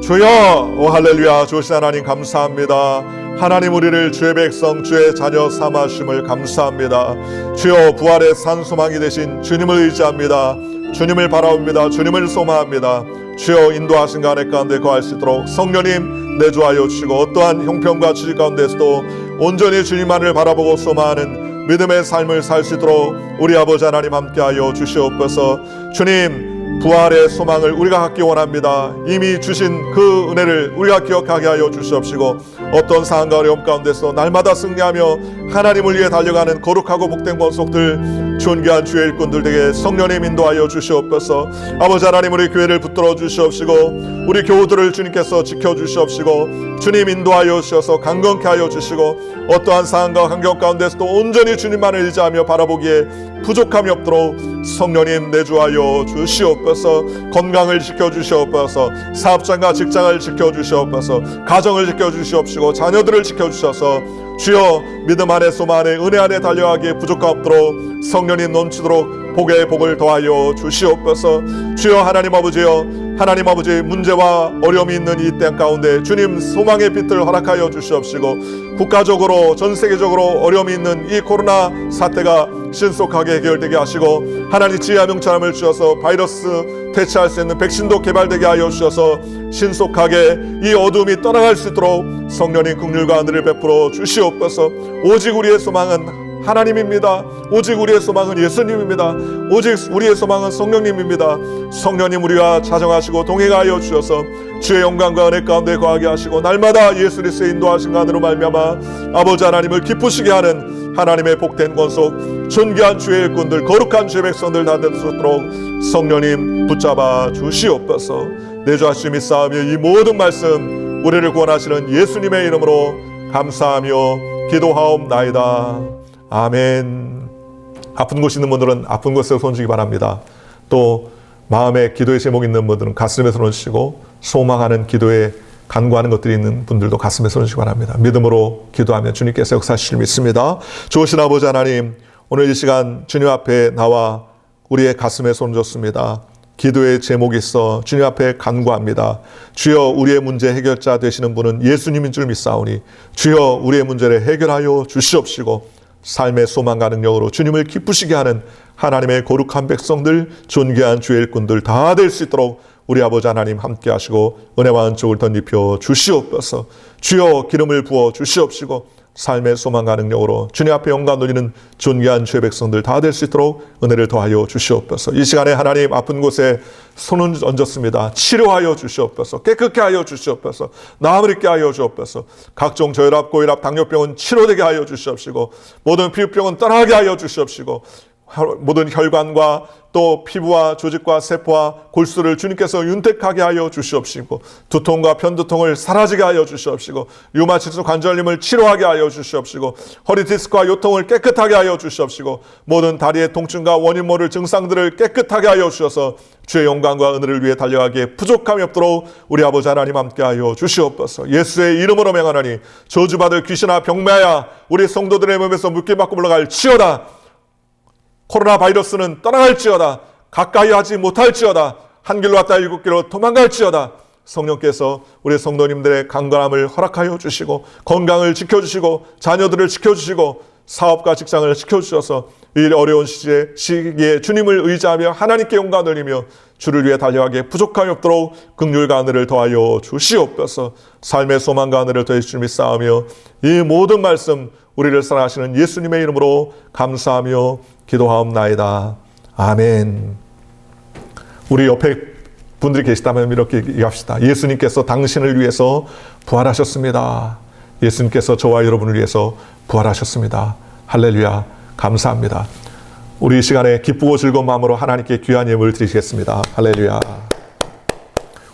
주여 오 할렐루야. 주신 하나님 감사합니다. 하나님 우리를 주의 백성 주의 자녀 삼아주심을 감사합니다. 주여 부활의 산소망이 되신 주님을 의지합니다. 주님을 바라옵니다. 주님을 소망합니다. 주여 인도하신 가운데 거할 수 있도록 성령님 내주하여 주시고 어떠한 형편과 처지 가운데서도 온전히 주님만을 바라보고 소망하는 믿음의 삶을 살 수 있도록 우리 아버지 하나님 함께하여 주시옵소서. 주님 부활의 소망을 우리가 갖기 원합니다. 이미 주신 그 은혜를 우리가 기억하게 하여 주시옵시고 어떤 상황과 어려움 가운데서 날마다 승리하며 하나님을 위해 달려가는 거룩하고 복된 권속들 존귀한 주의 일꾼들 되게 성령님 인도하여 주시옵소서. 아버지 하나님 우리 교회를 붙들어 주시옵시고 우리 교우들을 주님께서 지켜주시옵시고 주님 인도하여 주셔서 강건케 하여 주시고 어떠한 상황과 환경 가운데서도 온전히 주님만을 의지하며 바라보기에 부족함이 없도록 성령님 내주하여 주시옵소서. 건강을 지켜주시옵소서. 사업장과 직장을 지켜주시옵소서. 가정을 지켜주시옵시고 자녀들을 지켜주셔서 주여 믿음 안에 소망 안에 은혜 안에 달려가기에 부족함 없도록 성령님 넘치도록 복의 복을 더하여 주시옵소서. 주여 하나님 아버지여 하나님 아버지 문제와 어려움이 있는 이 땅 가운데 주님 소망의 빛을 허락하여 주시옵시고 국가적으로 전 세계적으로 어려움이 있는 이 코로나 사태가 신속하게 해결되게 하시고 하나님 지혜와 명철함을 주셔서 바이러스 대체할 수 있는 백신도 개발되게 하여 주셔서 신속하게 이 어둠이 떠나갈 수 있도록 성령님 긍휼과 은혜를 베풀어 주시옵소서. 오직 우리의 소망은 하나님입니다. 오직 우리의 소망은 예수님입니다. 오직 우리의 소망은 성령님입니다. 성령님 우리와 자정하시고 동행하여 주셔서 주의 영광과 은혜 가운데 거하게 하시고 날마다 예수 그리스도의 인도하신 간으로 말미암아 아버지 하나님을 기쁘시게 하는 하나님의 복된 권속 존귀한 주의 일꾼들 거룩한 주의 백성들 다 되도록 성령님 붙잡아 주시옵소서. 내 주 하시며 믿사오며 이 모든 말씀 우리를 구원하시는 예수님의 이름으로 감사하며 기도하옵나이다. 아멘. 아픈 곳이 있는 분들은 아픈 곳에 손 주기 바랍니다. 또 마음에 기도의 제목이 있는 분들은 가슴에 손을 주시고, 소망하는 기도에 간구하는 것들이 있는 분들도 가슴에 손을 주시기 바랍니다. 믿음으로 기도하면 주님께서 역사하실 줄 믿습니다. 좋으신 아버지 하나님, 오늘 이 시간 주님 앞에 나와 우리의 가슴에 손을 줬습니다. 기도의 제목이 있어 주님 앞에 간구합니다. 주여, 우리의 문제 해결자 되시는 분은 예수님인 줄 믿사오니 주여, 우리의 문제를 해결하여 주시옵시고 삶의 소망과 능력으로 주님을 기쁘시게 하는 하나님의 거룩한 백성들, 존귀한 주의 일꾼들 다 될 수 있도록 우리 아버지 하나님 함께 하시고 은혜와 은총을 덧입혀 주시옵소서. 주여, 기름을 부어 주시옵시고 삶의 소망과 능력으로 주님 앞에 영광 돌리는 존귀한 주의 백성들 다 될 수 있도록 은혜를 더하여 주시옵소서. 이 시간에 하나님, 아픈 곳에 손을 얹었습니다. 치료하여 주시옵소서. 깨끗게 하여 주시옵소서. 나음을 있게 하여 주옵소서. 각종 저혈압, 고혈압, 당뇨병은 치료되게 하여 주시옵시고 모든 피부병은 떠나게 하여 주시옵시고 모든 혈관과 또 피부와 조직과 세포와 골수를 주님께서 윤택하게 하여 주시옵시고 두통과 편두통을 사라지게 하여 주시옵시고 류마티스 관절염을 치료하게 하여 주시옵시고 허리 디스크와 요통을 깨끗하게 하여 주시옵시고 모든 다리의 통증과 원인 모를 증상들을 깨끗하게 하여 주셔서 주의 영광과 은혜를 위해 달려가기에 부족함이 없도록 우리 아버지 하나님 함께 하여 주시옵소서. 예수의 이름으로 명하노니 저주받을 귀신아 병마야 우리 성도들의 몸에서 묶임받고 물러갈 치어다. 코로나 바이러스는 떠나갈지어다. 가까이 하지 못할지어다. 한 길로 왔다 일곱 길로 도망갈지어다. 성령께서 우리 성도님들의 강건함을 허락하여 주시고 건강을 지켜주시고 자녀들을 지켜주시고 사업과 직장을 지켜주셔서 이 어려운 시기에 주님을 의지하며 하나님께 영광 돌리며 주를 위해 달려가기에 부족함이 없도록 긍휼과 은혜를 더하여 주시옵소서. 삶의 소망과 은혜를 더해 주실 믿사오며 이 모든 말씀 우리를 사랑하시는 예수님의 이름으로 감사하며 기도하옵나이다. 아멘. 우리 옆에 분들이 계시다면 이렇게 얘기합시다. 예수님께서 당신을 위해서 부활하셨습니다. 예수님께서 저와 여러분을 위해서 부활하셨습니다. 할렐루야. 감사합니다. 우리 이 시간에 기쁘고 즐거운 마음으로 하나님께 귀한 예물을 드리겠습니다. 할렐루야.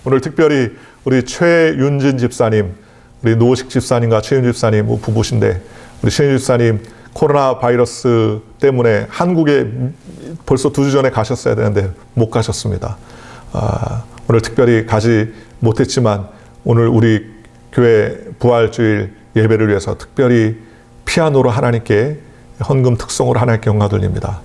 오늘 특별히 우리 최윤진 집사님, 우리 노식 집사님과 최윤진 집사님 부부신데 우리 최윤진 집사님 코로나 바이러스 때문에 한국에 벌써 2주 전에 가셨어야 되는데 못 가셨습니다. 오늘 특별히 가지 못했지만 오늘 우리 교회 부활주일 예배를 위해서 특별히 피아노로 하나님께 헌금 특송으로 하나님께 영광 돌립니다.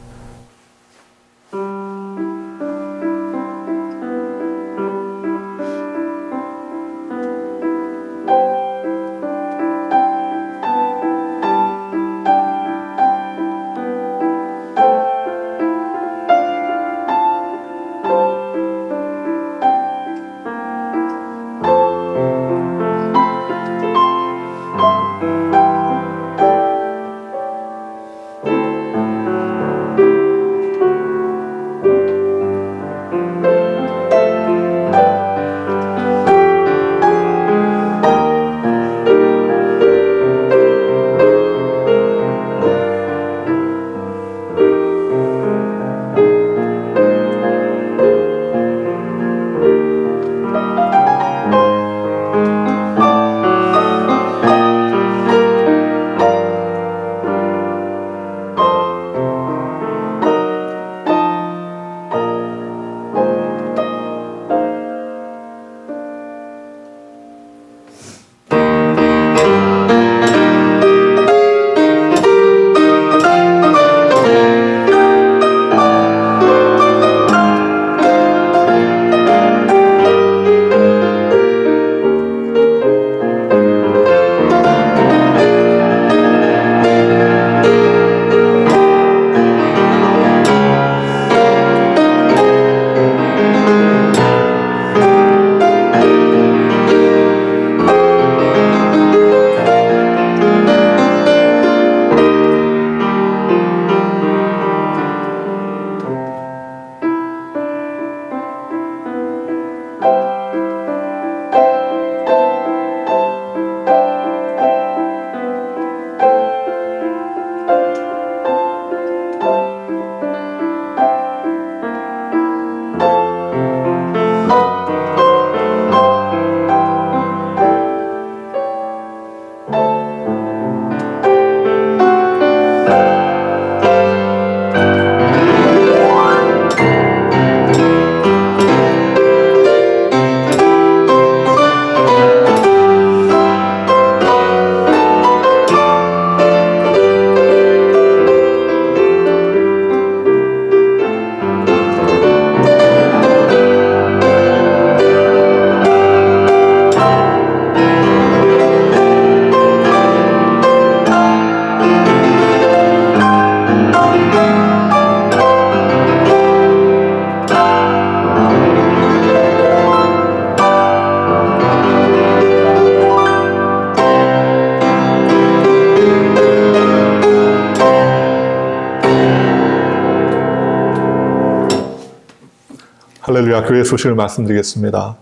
할렐루야. 교회 소식을 말씀드리겠습니다.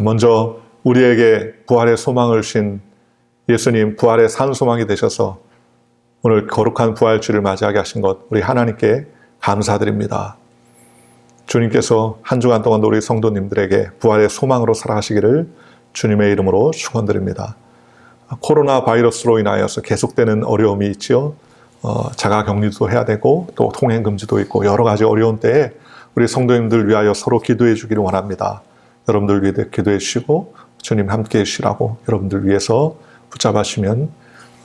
먼저 우리에게 부활의 소망을 주신 예수님, 부활의 산 소망이 되셔서 오늘 거룩한 부활주를 맞이하게 하신 것 우리 하나님께 감사드립니다. 주님께서 한 주간 동안 우리 성도님들에게 부활의 소망으로 살아가시기를 주님의 이름으로 축원드립니다. 코로나 바이러스로 인하여서 계속되는 어려움이 있지요. 자가격리도 해야 되고 또 통행금지도 있고 여러 가지 어려운 때에 우리 성도님들 위하여 서로 기도해 주기를 원합니다. 여러분들 위해 기도해 주시고 주님 함께 해주시라고 여러분들 위해서 붙잡아 주시면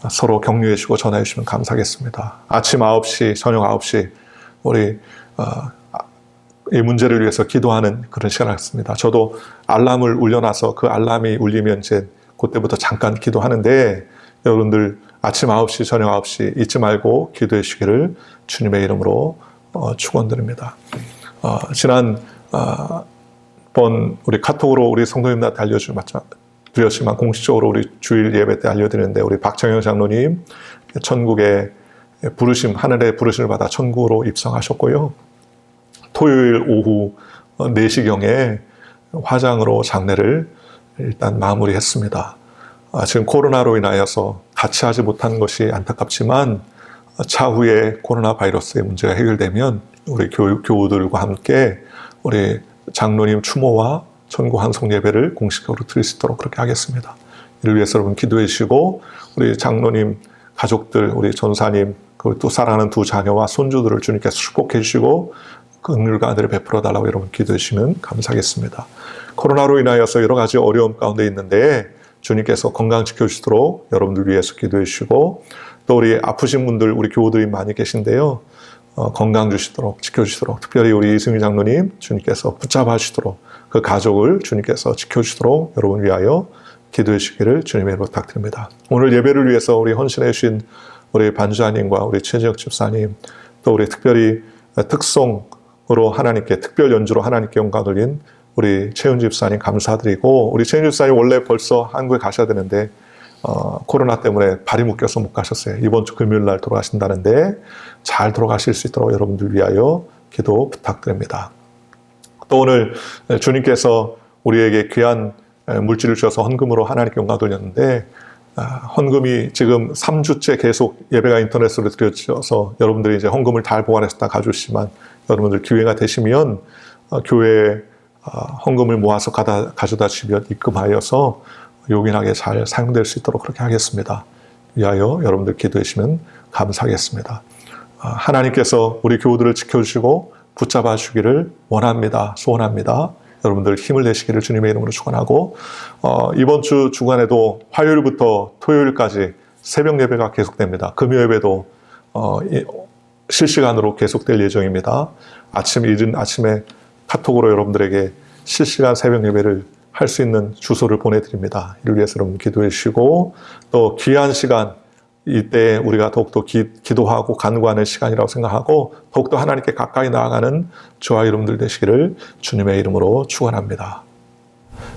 서로 격려해 주시고 전화해 주시면 감사하겠습니다. 아침 9시, 저녁 9시 우리 이 문제를 위해서 기도하는 그런 시간을 갖습니다. 저도 알람을 울려놔서 그 알람이 울리면 이제 그때부터 잠깐 기도하는데 여러분들 아침 9시, 저녁 9시 잊지 말고 기도해 주시기를 주님의 이름으로 축원드립니다. 지난 번 우리 카톡으로 우리 성도님들한테 알려드렸지만 공식적으로 우리 주일 예배 때 알려드리는데 우리 박정영 장로님 천국의 부르심, 하늘의 부르심을 받아 천국으로 입성하셨고요. 토요일 오후 4시경에 화장으로 장례를 일단 마무리했습니다. 지금 코로나로 인하여서 같이 하지 못한 것이 안타깝지만 차후에 코로나 바이러스의 문제가 해결되면 우리 교우들과 함께 우리 장로님 추모와 천국 환송 예배를 공식적으로 드릴 수 있도록 그렇게 하겠습니다. 이를 위해서 여러분 기도해 주시고 우리 장로님 가족들, 우리 전사님, 그리고 또 사랑하는 두 자녀와 손주들을 주님께서 축복해 주시고 긍휼과 은혜를 베풀어 달라고 여러분 기도해 주시면 감사하겠습니다. 코로나로 인하여서 여러 가지 어려움 가운데 있는데 주님께서 건강 지켜주시도록 여러분들 위해서 기도해 주시고 또 우리 아프신 분들, 우리 교우들이 많이 계신데요. 건강 주시도록 지켜주시도록 특별히 우리 이승희 장로님 주님께서 붙잡아 주시도록 그 가족을 주님께서 지켜주시도록 여러분 위하여 기도해 주시기를 주님의 이름으로 부탁드립니다. 오늘 예배를 위해서 우리 헌신해 주신 우리 반주하님과 우리 최지혁 집사님 또 우리 특별히 특송으로 하나님께 특별 연주로 하나님께 영광 돌린 우리 최윤 집사님 감사드리고 우리 최윤 집사님 원래 벌써 한국에 가셔야 되는데 코로나 때문에 발이 묶여서 못 가셨어요. 이번 주 금요일 날 돌아가신다는데 잘 돌아가실 수 있도록 여러분들 위하여 기도 부탁드립니다. 또 오늘 주님께서 우리에게 귀한 물질을 주셔서 헌금으로 하나님께 영광 돌렸는데 헌금이 지금 3주째 계속 예배가 인터넷으로 드려져서 여러분들이 이제 헌금을 잘 보관해서 다 가져오시지만 여러분들 기회가 되시면 교회에 헌금을 모아서 가져다 주시면 입금하여서 요긴하게 잘 사용될 수 있도록 그렇게 하겠습니다. 위하여 여러분들 기도해 주시면 감사하겠습니다. 하나님께서 우리 교우들을 지켜주시고 붙잡아 주기를 원합니다. 소원합니다. 여러분들 힘을 내시기를 주님의 이름으로 축원하고 이번 주 주간에도 화요일부터 토요일까지 새벽 예배가 계속됩니다. 금요 예배도 실시간으로 계속될 예정입니다. 이른 아침에 카톡으로 여러분들에게 실시간 새벽 예배를 할 수 있는 주소를 보내드립니다. 이를 위해서 여러분 기도해 주시고 또 귀한 시간 이때 우리가 더욱더 기도하고 간구하는 시간이라고 생각하고 더욱더 하나님께 가까이 나아가는 저와 여러분들 되시기를 주님의 이름으로 축원합니다.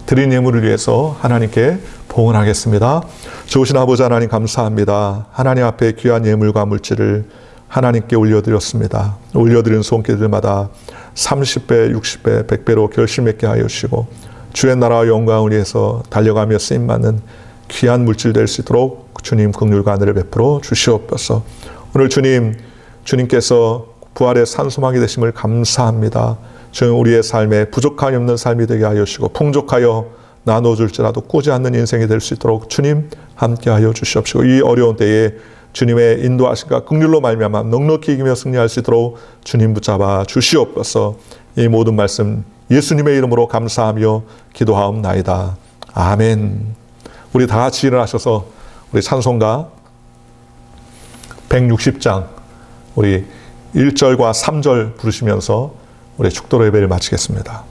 드린 예물을 위해서 하나님께 봉헌하겠습니다. 좋으신 아버지 하나님 감사합니다. 하나님 앞에 귀한 예물과 물질을 하나님께 올려드렸습니다. 올려드린 손길들마다 30배, 60배, 100배로 결실맺게 하여 주시고 주의 나라와 영광을 위해서 달려가며 쓰임받는 귀한 물질 될 수 있도록 주님 긍휼과 은혜를 베풀어 주시옵소서. 오늘 주님께서 부활의 산소망이 되심을 감사합니다. 주님 우리의 삶에 부족함이 없는 삶이 되게 하여 주시고 풍족하여 나눠줄지라도 꾸지 않는 인생이 될 수 있도록 주님 함께하여 주시옵시고 이 어려운 때에 주님의 인도하심과 긍휼로 말미암아 넉넉히 이기며 승리할 수 있도록 주님 붙잡아 주시옵소서. 이 모든 말씀 예수님의 이름으로 감사하며 기도하옵나이다. 아멘. 우리 다 같이 일어나셔서 우리 찬송가 160장 우리 1절과 3절 부르시면서 우리 축도로 예배를 마치겠습니다.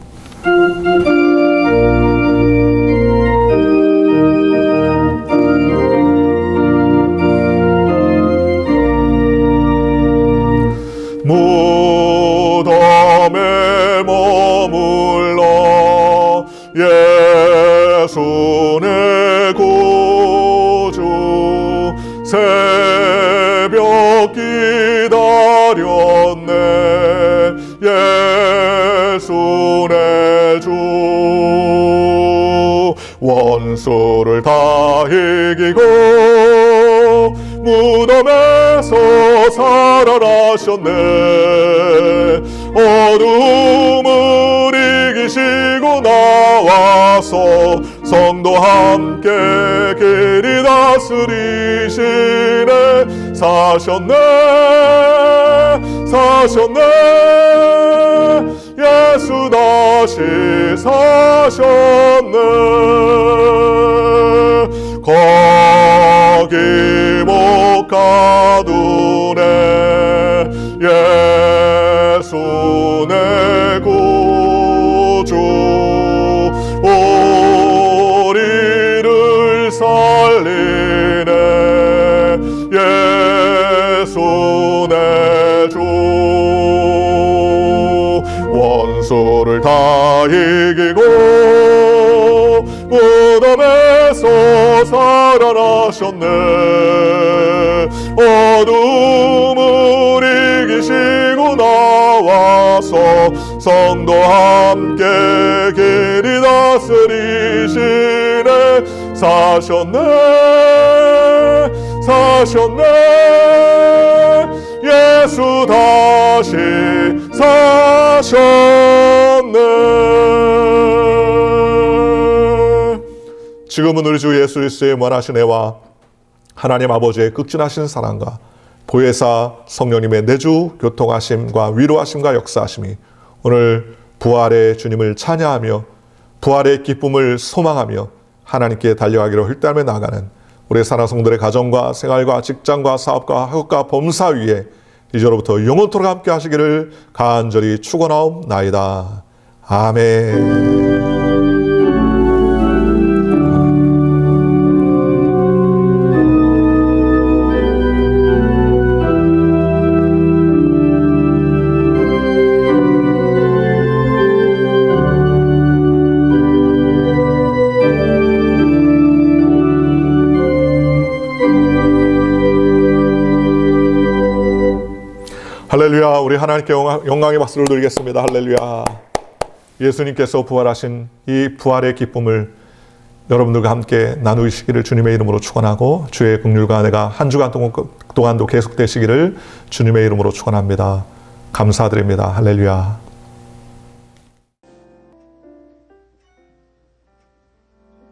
무덤에 머물러 예수 내 구주 새벽 기다렸네 예수 내 원수를 다 이기고 무덤에서 살아나셨네. 어둠을 이기시고 나와서 성도 함께 길이 다스리시네. 사셨네 사셨네. 예수 다시 사셨네. 거기 못 가두네. 예수 내 구주 우리를 살리네. 예수 내 주 원수를 다 이기고 무덤에서 살아나셨네. 어둠을 이기시고 나와서 성도 함께 길이 다스리시네. 사셨네 사셨네. 예수 다시 사셨네. 지금은 우리 주 예수 그리스도의 무한하신 애와 하나님 아버지의 극진하신 사랑과 보혜사 성령님의 내주 교통하심과 위로하심과 역사하심이 오늘 부활의 주님을 찬양하며 부활의 기쁨을 소망하며 하나님께 달려가기로 혈담에 나가는 우리 사랑하는 성도들의 가정과 생활과 직장과 사업과 학업과 범사 위에 이제로부터 영원토록 함께 하시기를 간절히 축원하옵나이다. 아멘. 할렐루야. 우리 하나님께 영광의 박수를 드리겠습니다. 할렐루야. 예수님께서 부활하신 이 부활의 기쁨을 여러분들과 함께 나누시기를 주님의 이름으로 축원하고 주의 긍휼과 은혜가 한 주간 동안도 계속되시기를 주님의 이름으로 축원합니다. 감사드립니다. 할렐루야.